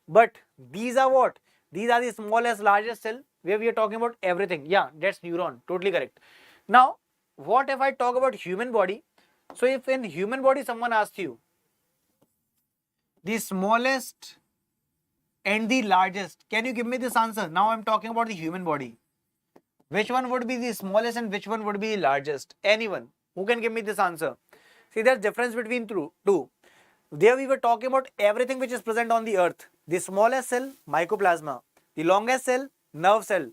Speaker 1: but these are what? These are the smallest, largest cell where we are talking about everything. Yeah, that's neuron. Totally correct. Now, what if I talk about human body? So if in human body someone asks you the smallest and the largest, can you give me this answer? Now I'm talking about the human body. Which one would be the smallest and which one would be the largest? Anyone who can give me this answer? See, there's difference between two. There we were talking about everything which is present on the earth. The smallest cell, mycoplasma. The longest cell, nerve cell.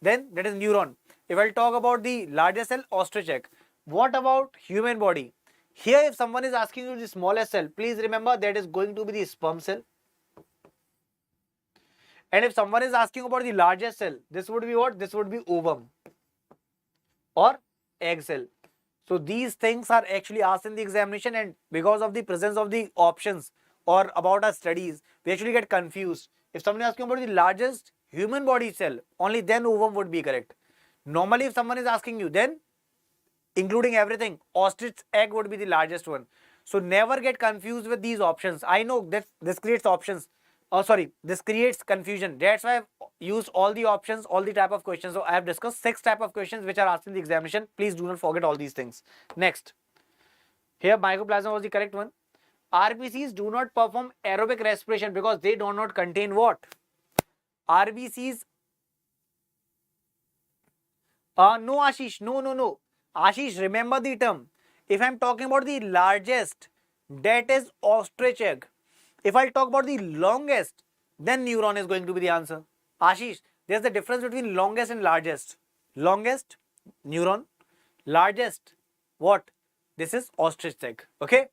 Speaker 1: Then that is neuron. If I'll talk about the largest cell, ostrich egg. What about human body? Here if someone is asking you the smallest cell, please remember that is going to be the sperm cell. And if someone is asking about the largest cell, this would be what? This would be ovum or egg cell. So these things are actually asked in the examination, and because of the presence of the options or about our studies, we actually get confused. If someone is asking about the largest human body cell, only then ovum would be correct. Normally if someone is asking you, then including everything, ostrich egg would be the largest one. So never get confused with these options. I know that this creates options. This creates confusion. That's why I've used all the options, all the type of questions. So I have discussed 6 type of questions which are asked in the examination. Please do not forget all these things. Next. Here mycoplasma was the correct one. RBCs do not perform aerobic respiration because they do not contain what? RBCs. No Ashish, no. Ashish, remember the term. If I'm talking about the largest, that is ostrich egg. If I talk about the longest, then neuron is going to be the answer. Ashish, there's the difference between longest and largest. Longest, neuron. Largest, what? This is ostrich egg. Okay?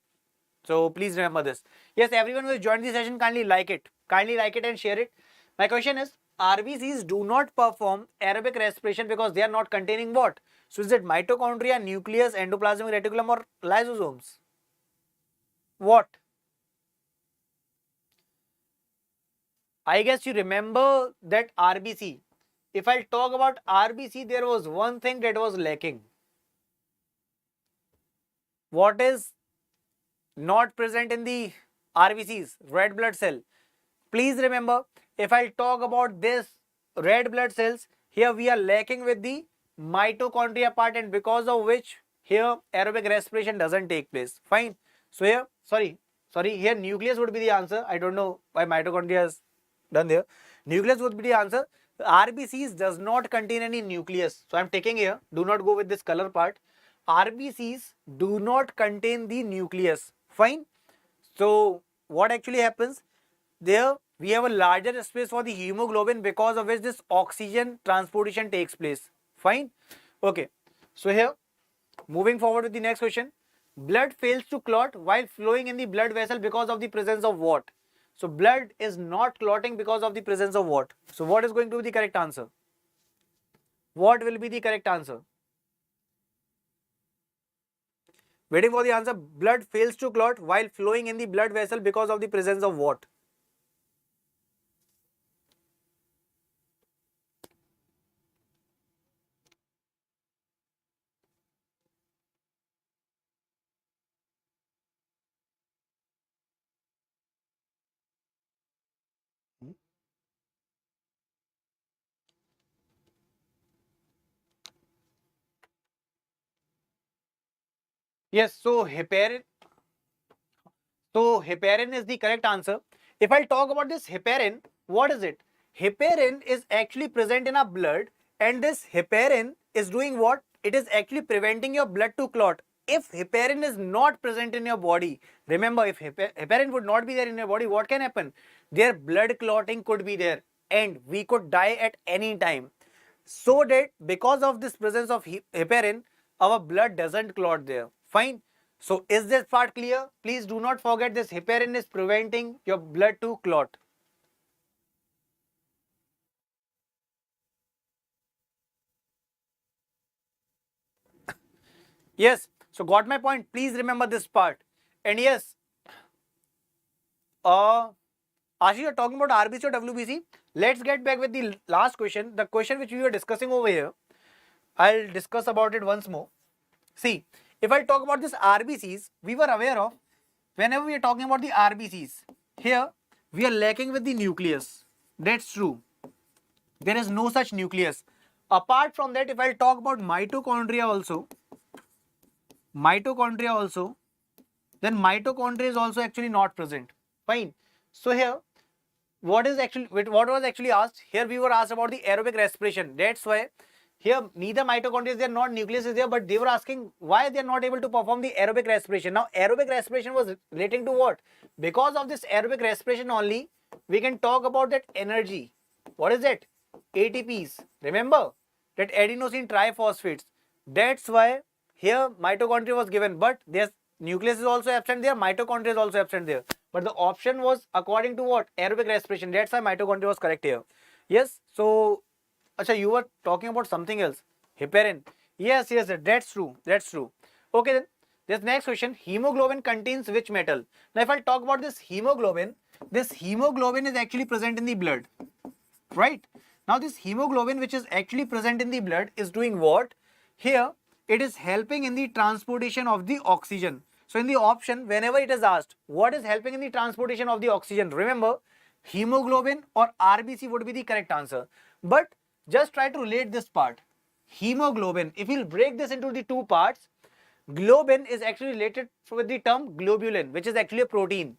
Speaker 1: So please remember this. Yes, everyone who has joined the session, kindly like it. Kindly like it and share it. My question is, RBCs do not perform aerobic respiration because they are not containing what? So is it mitochondria, nucleus, endoplasmic reticulum or lysosomes? What? I guess you remember that RBC. If I talk about RBC, there was one thing that was lacking. What is not present in the RBCs? Red blood cell. Please remember, if I talk about this red blood cells, here we are lacking with the mitochondria part, and because of which here aerobic respiration doesn't take place. Fine. So here, sorry, here nucleus would be the answer. I don't know why mitochondria is done there. Nucleus would be the answer. RBCs does not contain any nucleus. So I'm taking here, do not go with this color part. RBCs do not contain the nucleus. Fine. So what actually happens? There we have a larger space for the hemoglobin, because of which this oxygen transportation takes place. Fine. Okay. So here, moving forward with the next question. Blood fails to clot while flowing in the blood vessel because of the presence of what? So blood is not clotting because of the presence of what? So what is going to be the correct answer? What will be the correct answer? Waiting for the answer. Blood fails to clot while flowing in the blood vessel because of the presence of what? Yes, so heparin. So heparin is the correct answer. If I talk about this heparin, what is it? Heparin is actually present in our blood, and this heparin is doing what? It is actually preventing your blood to clot. If heparin is not present in your body, remember, if heparin would not be there in your body, what can happen? Their blood clotting could be there and we could die at any time. So that because of this presence of heparin, our blood doesn't clot there. Fine. So is this part clear? Please do not forget this heparin is preventing your blood to clot. Yes. So got my point. Please remember this part. And yes, Ashish, you're talking about RBC or WBC. Let's get back with the last question. The question which we were discussing over here. I'll discuss about it once more. See, if I talk about this RBCs, we were aware of, whenever we are talking about the RBCs, here we are lacking with the nucleus. That's true. There is no such nucleus. Apart from that, if I talk about mitochondria also, then mitochondria is also actually not present. Fine. So here, what was actually asked? Here we were asked about the aerobic respiration. That's why here neither mitochondria is there, not nucleus is there, but they were asking why they are not able to perform the aerobic respiration. Now aerobic respiration was relating to what? Because of this aerobic respiration only, we can talk about that energy. What is it? ATPs. Remember that adenosine triphosphates. That's why here mitochondria was given, but their nucleus is also absent there, mitochondria is also absent there. But the option was according to what? Aerobic respiration. That's why mitochondria was correct here. Yes. So, Acha, you were talking about something else. Heparin. Yes, that's true. That's true. Okay then. This next question. Hemoglobin contains which metal? Now, if I talk about this hemoglobin is actually present in the blood. Right? Now, this hemoglobin which is actually present in the blood is doing what? Here, it is helping in the transportation of the oxygen. So in the option, whenever it is asked, what is helping in the transportation of the oxygen? Remember, hemoglobin or RBC would be the correct answer. But just try to relate this part. Hemoglobin, if we'll break this into the two parts, globin is actually related with the term globulin, which is actually a protein.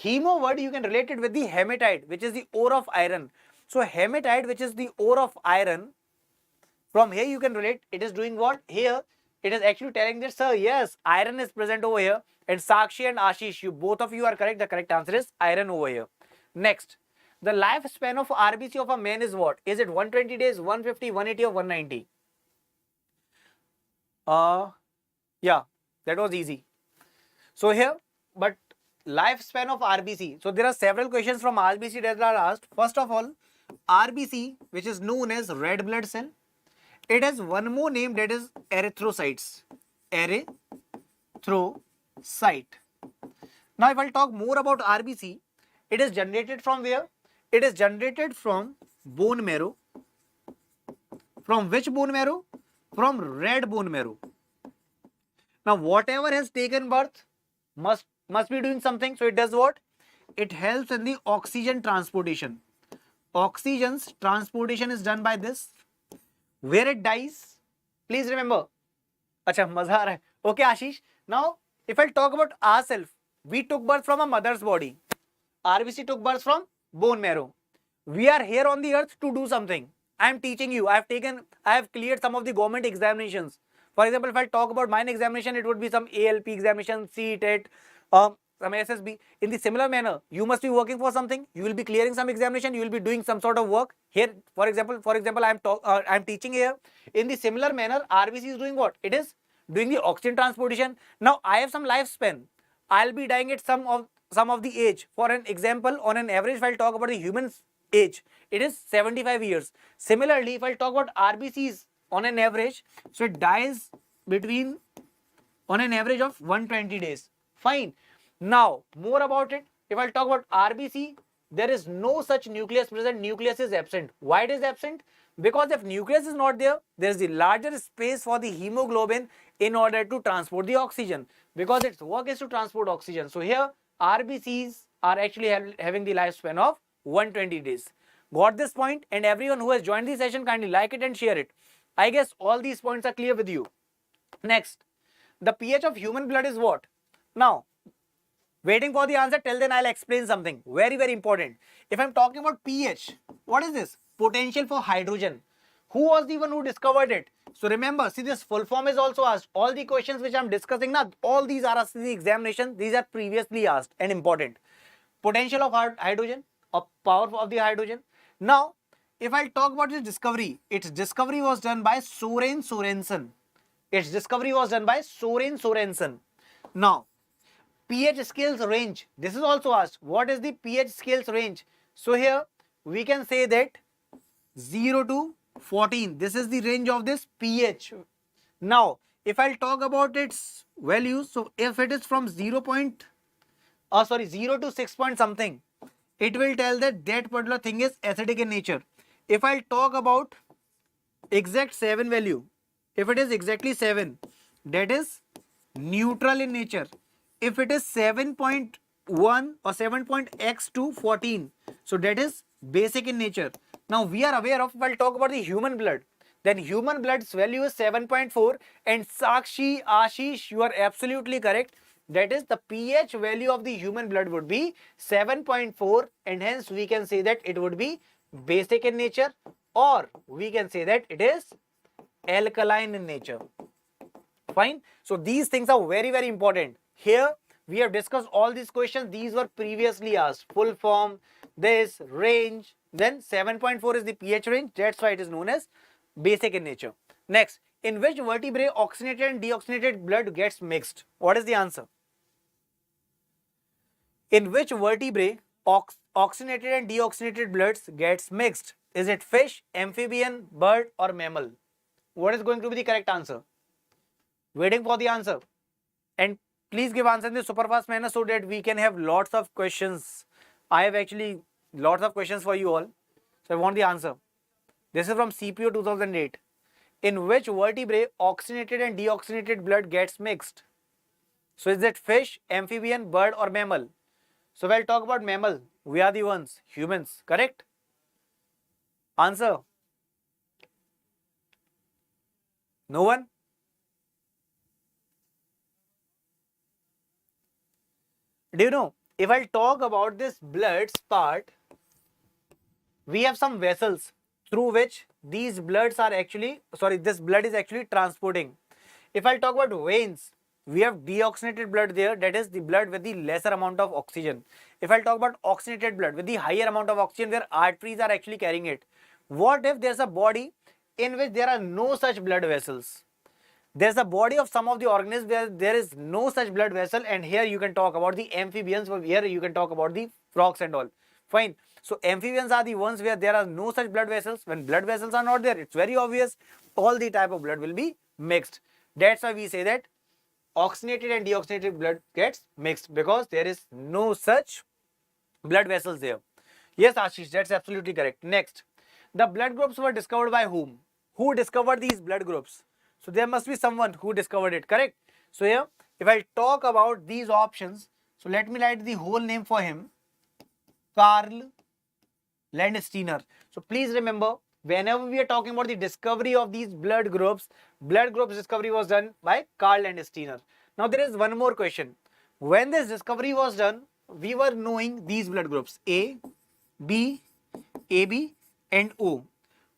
Speaker 1: Hemo word, you can relate it with the hematite, which is the ore of iron. So hematite, which is the ore of iron, from here you can relate, it is doing what? Here, it is actually telling that, sir, yes, iron is present over here. And Sakshi and Ashish, both of you are correct. The correct answer is iron over here. Next, the lifespan of RBC of a man is what? Is it 120 days, 150, 180 or 190? Yeah, that was easy. So here, but lifespan of RBC. So there are several questions from RBC that are asked. First of all, RBC, which is known as red blood cell, it has one more name, that is erythrocytes. Erythrocyte. Now, if I'll talk more about RBC, it is generated from where? It is generated from bone marrow. From which bone marrow? From red bone marrow. Now, whatever has taken birth must be doing something. So it does what? It helps in the oxygen transportation. Oxygen's transportation is done by this. Where it dies, please remember. Acha, maza aa raha hai. Okay, Ashish. Now, if I talk about ourselves, we took birth from a mother's body. RBC took birth from bone marrow. We are here on the earth to do something.
Speaker 2: I am teaching you. I have cleared some of the government examinations. For example, if I talk about mine examination, it would be some ALP examination, CTET, some SSB. In the similar manner, you must be working for something. You will be clearing some examination. You will be doing some sort of work. Here, for example, I am teaching here. In the similar manner, RBC is doing what? It is doing the oxygen transportation. Now, I have some lifespan. I'll be dying at some of the age. For an example, on an average, if I'll talk about the human's age, it is 75 years. Similarly, if I'll talk about RBCs on an average, so it dies between on an average of 120 days. Fine. Now, more about it. If I'll talk about RBC, there is no such nucleus present. Nucleus is absent. Why it is absent? Because if nucleus is not there, there is the larger space for the hemoglobin in order to transport the oxygen. Because its work is to transport oxygen. So here, RBCs are actually having the lifespan of 120 days. Got this point? And everyone who has joined the session, kindly like it and share it. I guess all these points are clear with you. Next, the pH of human blood is what? Now, waiting for the answer, till then I'll explain something very, very important. If I'm talking about pH, what is this? Potential for hydrogen. Who was the one who discovered it? So remember, see, this full form is also asked. All the questions which I'm discussing now, all these are asked in the examination. These are previously asked and important. Potential of hydrogen, or power of the hydrogen. Now, if I talk about its discovery was done by Soren Sorensen. Its discovery was done by Soren Sorensen. Now, pH scales range. This is also asked. What is the pH scales range? So here we can say that 0 to 14. This is the range of this pH. Now, if I'll talk about its values, so if it is from 0 to 6 point something, it will tell that that particular thing is acidic in nature. If I'll talk about exact 7 value, if it is exactly 7, that is neutral in nature. If it is 7.1 or 7.x to 14, so that is basic in nature. Now we are aware of, if I'll talk about the human blood, then human blood's value is 7.4, and Sakshi, Ashish, you are absolutely correct. That is, the pH value of the human blood would be 7.4, and hence we can say that it would be basic in nature, or we can say that it is alkaline in nature. Fine. So these things are very, very important. Here we have discussed all these questions. These were previously asked. Full form, this, range, then 7.4 is the pH range. That's why it is known as basic in nature. Next, in which vertebrae oxygenated and deoxygenated blood gets mixed? What is the answer? In which vertebrae oxygenated and deoxygenated bloods gets mixed? Is it fish, amphibian, bird, or mammal? What is going to be the correct answer? Waiting for the answer. And please give answer in the super fast manner so that we can have lots of questions. I have actually lots of questions for you all. So I want the answer. This is from CPO 2008. In which vertebrae oxygenated and deoxygenated blood gets mixed? So is it fish, amphibian, bird, or mammal? So we'll talk about mammal. We are the ones, humans, correct? Answer. No one? Do you know, if I talk about this blood's part, we have some vessels through which these bloods are actually, this blood is actually transporting. If I talk about veins, we have deoxygenated blood there, that is the blood with the lesser amount of oxygen. If I talk about oxygenated blood with the higher amount of oxygen, where arteries are actually carrying it. What if there's a body in which there are no such blood vessels? There's a body of some of the organisms where there is no such blood vessel, and here you can talk about the amphibians, here you can talk about the frogs and all. Fine. So amphibians are the ones where there are no such blood vessels. When blood vessels are not there, it's very obvious all the type of blood will be mixed. That's why we say that oxygenated and deoxygenated blood gets mixed, because there is no such blood vessels there. Yes, Ashish, that's absolutely correct. Next, the blood groups were discovered by whom? Who discovered these blood groups? So there must be someone who discovered it, correct? So here, if I talk about these options, so let me write the whole name for him. Carl Landsteiner. So please remember, whenever we are talking about the discovery of these blood groups discovery was done by Carl Landsteiner. Now there is one more question. When this discovery was done, we were knowing these blood groups A, B, AB and O.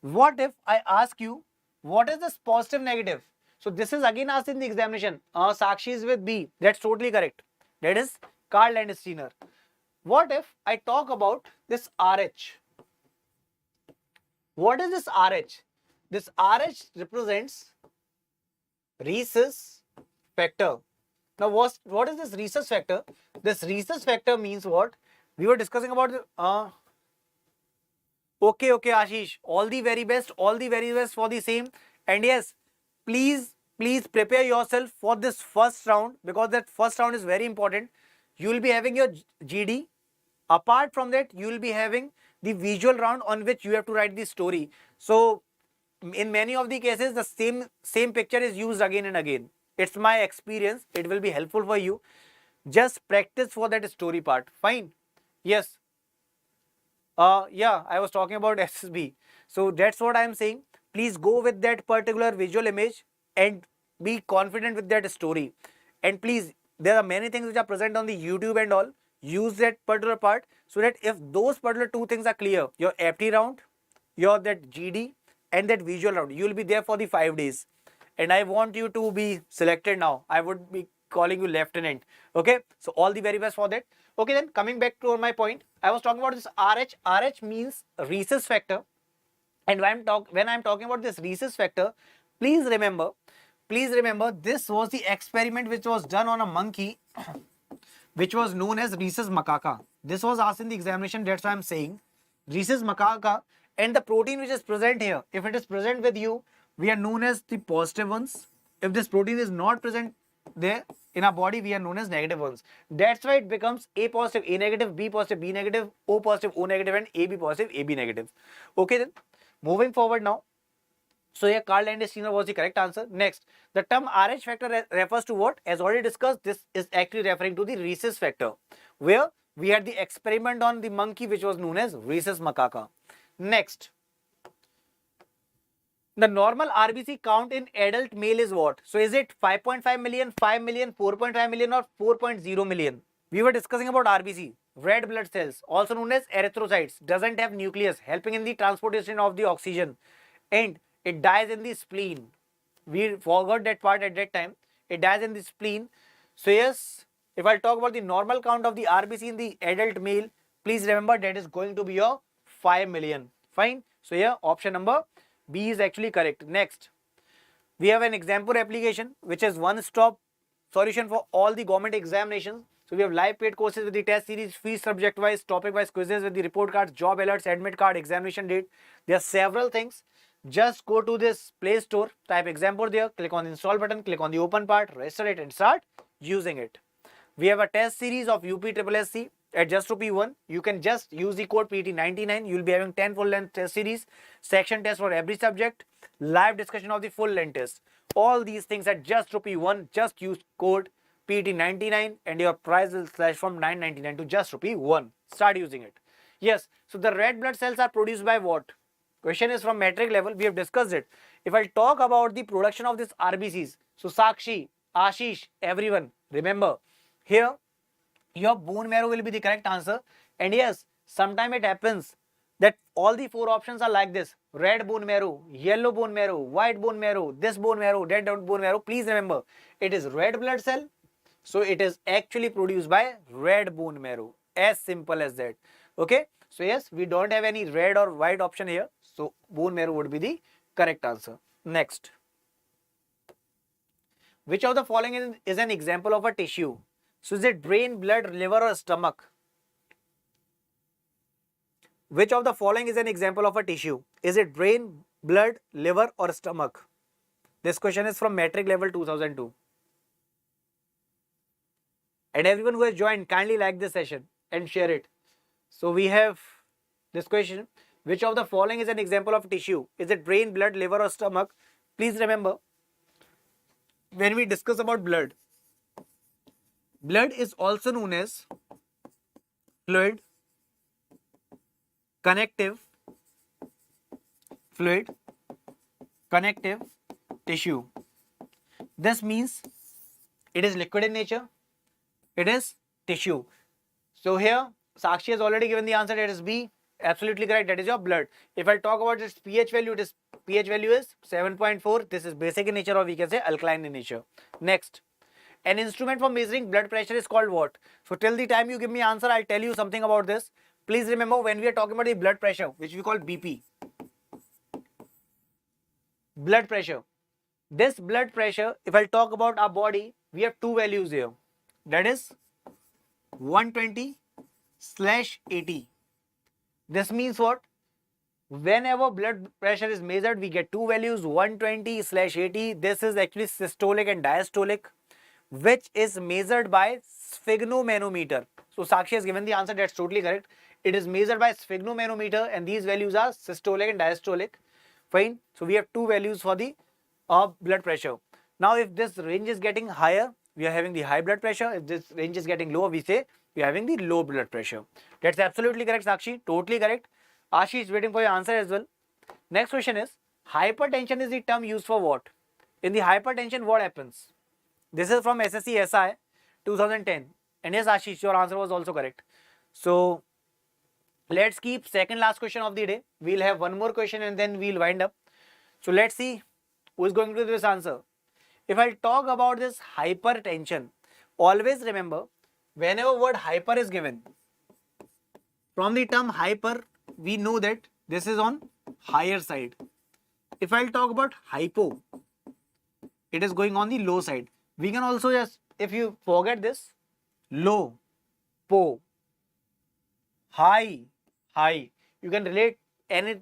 Speaker 2: What if I ask you, what is this positive negative? So this is again asked in the examination. Sakshi is with B. That's totally correct. That is Karl Landsteiner. What if I talk about this RH? What is this RH? This RH represents rhesus factor. Now, what is this rhesus factor? This rhesus factor means what? We were discussing about the, okay, Ashish. All the very best. All the very best for the same. And yes, please prepare yourself for this first round, because that first round is very important. You will be having your GD. Apart from that, you will be having the visual round on which you have to write the story. So in many of the cases, the same picture is used again and again. It's my experience. It will be helpful for you. Just practice for that story part. Fine. Yes. Yeah, I was talking about SSB. So that's what I am saying. Please go with that particular visual image and be confident with that story. And please, there are many things which are present on the YouTube and all. Use that particular part so that if those particular two things are clear, your FT round, your that GD and that visual round, you will be there for the 5 days. And I want you to be selected now. I would be calling you lieutenant. Okay, so all the very best for that. Okay, then coming back to my point, I was talking about this RH. RH means rhesus factor. And when I'm talking about this rhesus factor, please remember, this was the experiment which was done on a monkey, which was known as rhesus macaca. This was asked in the examination. That's why I'm saying rhesus macaca. And the protein which is present here, if it is present with you, we are known as the positive ones. If this protein is not present there in our body, we are known as negative ones. That's why it becomes A positive, A negative, B positive, B negative, O positive, O negative, and AB positive, AB negative. Okay, then moving forward now. So here Karl Landsteiner was the correct answer. Next, the term RH factor refers to what? As already discussed, this is actually referring to the rhesus factor, where we had the experiment on the monkey which was known as rhesus macaca. Next, the normal RBC count in adult male is what? So is it 5.5 million, 5 million, 4.5 million or 4.0 million? We were discussing about RBC, red blood cells, also known as erythrocytes, doesn't have nucleus, helping in the transportation of the oxygen, and it dies in the spleen. We forgot that part at that time. It dies in the spleen. So yes, if I talk about the normal count of the RBC in the adult male, please remember that is going to be your 5 million. Fine. So here option number B is actually correct. Next, we have an example application which is one-stop solution for all the government examinations. So we have live paid courses with the test series, fees subject-wise, topic-wise quizzes with the report cards, job alerts, admit card, examination date. There are several things. Just go to this Play Store, type example there, click on the install button, click on the open part, register it and start using it. We have a test series of UPSSC at just ₹1. You can just use the code PT99. You will be having 10 full length test series, section test for every subject, live discussion of the full length test. All these things at just ₹1. Just use code PT99 and your price will slash from 999 to just ₹1. Start using it. Yes, so the red blood cells are produced by what? Question is from metric level. We have discussed it. If I talk about the production of this RBCs, so Sakshi, Ashish, everyone, remember, here your bone marrow will be the correct answer. And yes, sometimes it happens that all the 4 options are like this: red bone marrow, yellow bone marrow, white bone marrow, this bone marrow, that bone marrow. Please remember, it is red blood cell, so it is actually produced by red bone marrow. As simple as that. Okay, so yes, we don't have any red or white option here, so bone marrow would be the correct answer. Next, which of the following is an example of a tissue? So is it brain, blood, liver or stomach? Which of the following is an example of a tissue? Is it brain, blood, liver or stomach? This question is from metric level 2002. And everyone who has joined, kindly like this session and share it. So we have this question: which of the following is an example of tissue? Is it brain, blood, liver or stomach? Please remember, when we discuss about blood, blood is also known as fluid, connective fluid, connective tissue. This means it is liquid in nature, it is tissue. So here Sakshi has already given the answer, it is B. Absolutely correct. That is your blood. If I talk about its pH value, its pH value is 7.4. This is basic in nature, or we can say alkaline in nature. Next, an instrument for measuring blood pressure is called what? So till the time you give me answer, I'll tell you something about this. Please remember, when we are talking about the blood pressure, which we call BP, blood pressure. This blood pressure, if I talk about our body, we have two values here. That is 120/80. This means what? Whenever blood pressure is measured, we get two values, 120/80. This is actually systolic and diastolic, which is measured by sphygmomanometer. So Sakshi has given the answer. That's totally correct. It is measured by sphygmomanometer, and these values are systolic and diastolic. Fine. So we have two values for the blood pressure. Now, if this range is getting higher, we are having the high blood pressure. If this range is getting lower, we say we are having the low blood pressure. That's absolutely correct, Sakshi. Totally correct. Ashish is waiting for your answer as well. Next question is, hypertension is the term used for what? In the hypertension, what happens? This is from SSC SI 2010. And yes, Ashish, your answer was also correct. So let's keep second last question of the day. We'll have one more question and then we'll wind up. So let's see who is going to do this answer. If I talk about this hypertension, always remember, whenever word hyper is given, from the term hyper, we know that this is on higher side. If I'll talk about hypo, it is going on the low side. We can also just, if you forget this, low, po, high, high. You can relate in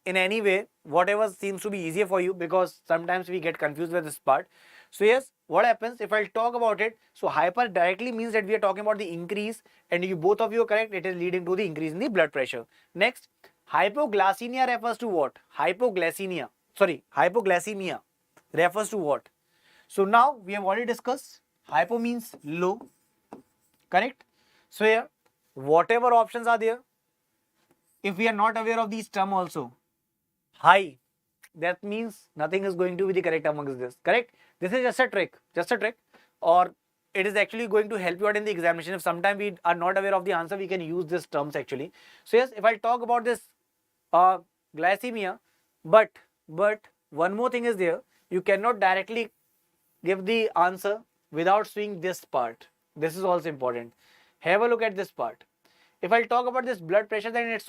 Speaker 2: any way, whatever seems to be easier for you, because sometimes we get confused with this part. So yes, what happens if I'll talk about it? So hyper directly means that we are talking about the increase, and you both of you are correct. It is leading to the increase in the blood pressure. Next, hypoglycemia refers to what? Hypoglycemia refers to what? So now we have already discussed. Hypo means low, correct? So here, whatever options are there, if we are not aware of these terms also, high, that means nothing is going to be the correct amongst this, correct? This is just a trick, or it is actually going to help you out in the examination. If sometime we are not aware of the answer, we can use these terms actually. So yes, if I talk about this glycemia, but one more thing is there, you cannot directly give the answer without seeing this part. This is also important. Have a look at this part. If I talk about this blood pressure, then it's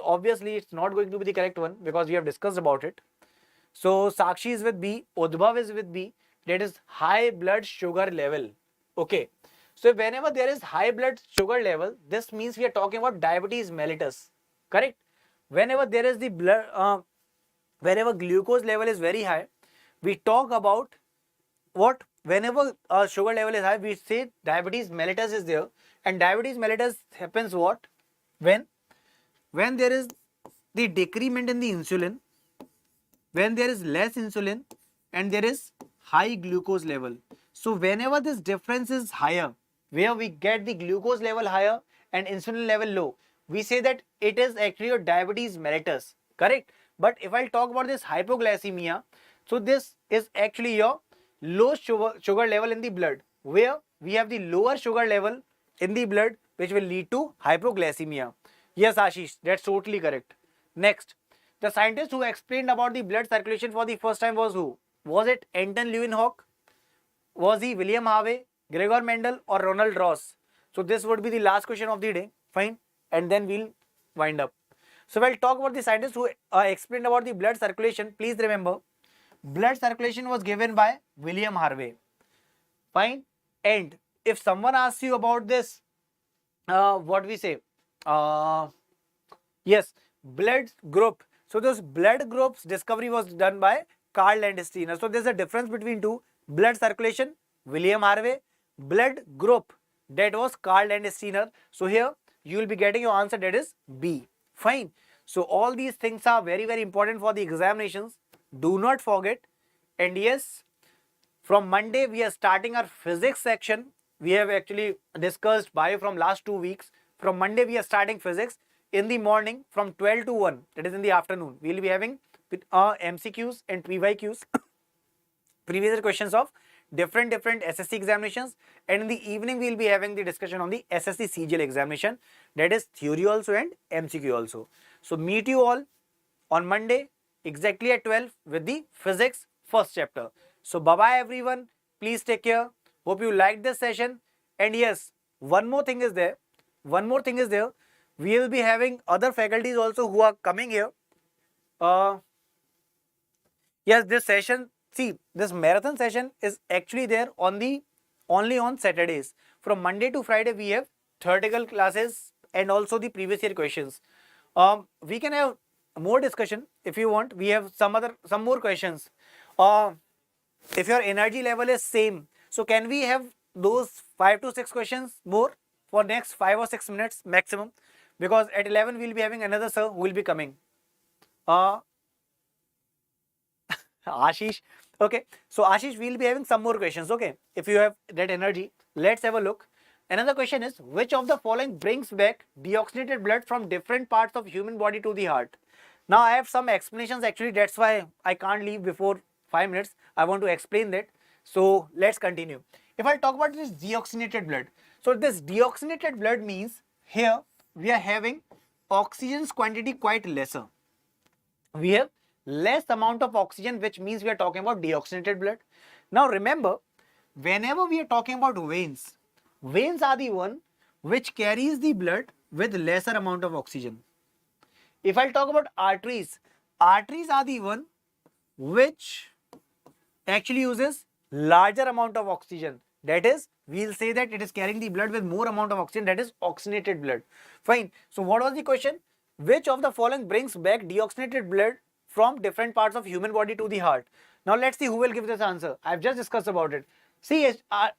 Speaker 2: not going to be the correct one, because we have discussed about it. So Sakshi is with B, Udbhav is with B, that is high blood sugar level. Okay. So whenever there is high blood sugar level, this means we are talking about diabetes mellitus, correct? Whenever there is the blood, whenever glucose level is very high, we talk about what? Whenever sugar level is high, we say diabetes mellitus is there, and diabetes mellitus happens what? When there is the decrement in the insulin, when there is less insulin, and there is high glucose level. So whenever this difference is higher, where we get the glucose level higher and insulin level low, we say that it is actually your diabetes mellitus, correct? But if I talk about this hypoglycemia, so this is actually your low sugar level in the blood, where we have the lower sugar level in the blood, which will lead to hypoglycemia. Yes, Ashish, that's totally correct. Next, the scientist who explained about the blood circulation for the first time was who? Was it Anton Leeuwenhoek? Was he William Harvey, Gregor Mendel, or Ronald Ross? So this would be the last question of the day. Fine, and then we'll wind up. So we'll talk about the scientist who explained about the blood circulation. Please remember, blood circulation was given by William Harvey. Fine, and if someone asks you about this, what we say, yes, blood group. So those blood groups discovery was done by Carl Landsteiner. So there's a difference between two: blood circulation, William Harvey; blood group, that was Carl Landsteiner. So here you will be getting your answer, that is B. Fine. So all these things are very, very important for the examinations. Do not forget. And yes, from Monday we are starting our physics section. We have actually discussed bio from last 2 weeks. From Monday we are starting physics in the morning from 12 to 1. That is in the afternoon. We will be having MCQs and PYQs, previous questions of different SSC examinations, and in the evening we will be having the discussion on the SSC CGL examination, that is theory also and MCQ also. So meet you all on Monday exactly at 12 with the physics first chapter. So bye bye everyone, please take care, hope you liked this session. And yes, one more thing is there, we will be having other faculties also who are coming here. Yes, this session, see, this marathon session is actually there on the only on Saturdays. From Monday to Friday we have theoretical classes and also the previous year questions. We can have more discussion if you want. We have some more questions. If your energy level is same, so can we have those 5 to 6 questions more for next 5 or 6 minutes maximum? Because at 11 we will be having another sir who will be coming. Ashish. Okay, so Ashish, we'll be having some more questions. Okay, if you have that energy, let's have a look. Another question is, which of the following brings back deoxygenated blood from different parts of human body to the heart? Now I have some explanations actually, that's why I can't leave before 5 minutes. I want to explain that. So let's continue. If I talk about this deoxygenated blood, so this deoxygenated blood means here we are having oxygen's quantity quite lesser. We have less amount of oxygen, which means we are talking about deoxygenated blood. Now remember, whenever we are talking about veins, veins are the one which carries the blood with lesser amount of oxygen. If I talk about arteries, arteries are the one which actually uses larger amount of oxygen. That is, we'll say that it is carrying the blood with more amount of oxygen, that is oxygenated blood. Fine. So what was the question? Which of the following brings back deoxygenated blood from different parts of human body to the heart? Now let's see who will give this answer. I've just discussed about it. See,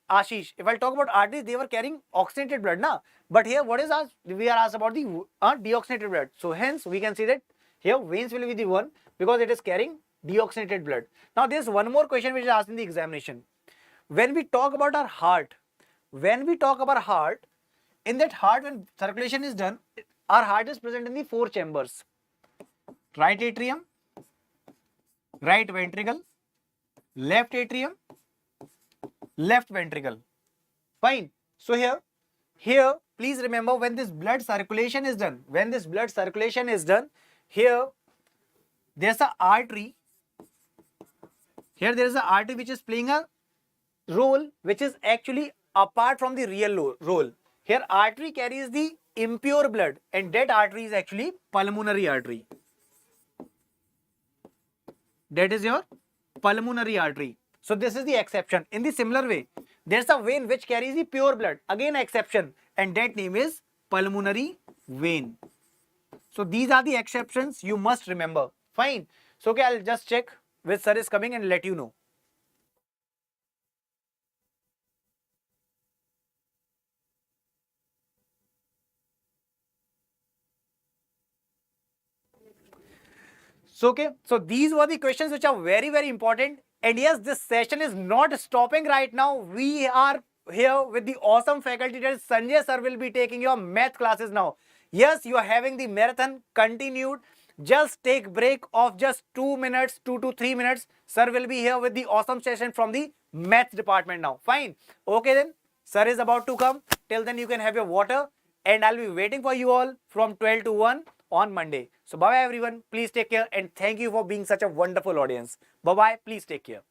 Speaker 2: Ashish, if I talk about arteries, they were carrying oxygenated blood, na? But here, what is asked? We are asked about the deoxygenated blood. So hence, we can see that here veins will be the one because it is carrying deoxygenated blood. Now there's one more question which is asked in the examination. When we talk about our heart, in that heart, when circulation is done, our heart is present in the 4 chambers: right atrium, right ventricle, left atrium, left ventricle. Fine. So here please remember, when this blood circulation is done, here there's an artery. Here there is an artery which is playing a role which is actually apart from the real role. Here artery carries the impure blood, and that artery is actually pulmonary artery. That is your pulmonary artery. So this is the exception. In the similar way, there's a vein which carries the pure blood, again exception, and that name is pulmonary vein. So these are the exceptions you must remember. Fine. So okay, I'll just check which sir is coming and let you know. So okay, so these were the questions which are very, very important. And yes, this session is not stopping right now. We are here with the awesome faculty, that is Sanjay sir will be taking your math classes now. Yes, you are having the marathon continued. Just take break of just 2 minutes, 2 to 3 minutes. Sir will be here with the awesome session from the math department now. Fine. Okay then, sir is about to come. Till then you can have your water, and I'll be waiting for you all from 12 to 1 on Monday. So bye bye everyone, please take care, and thank you for being such a wonderful audience. Bye bye, please take care.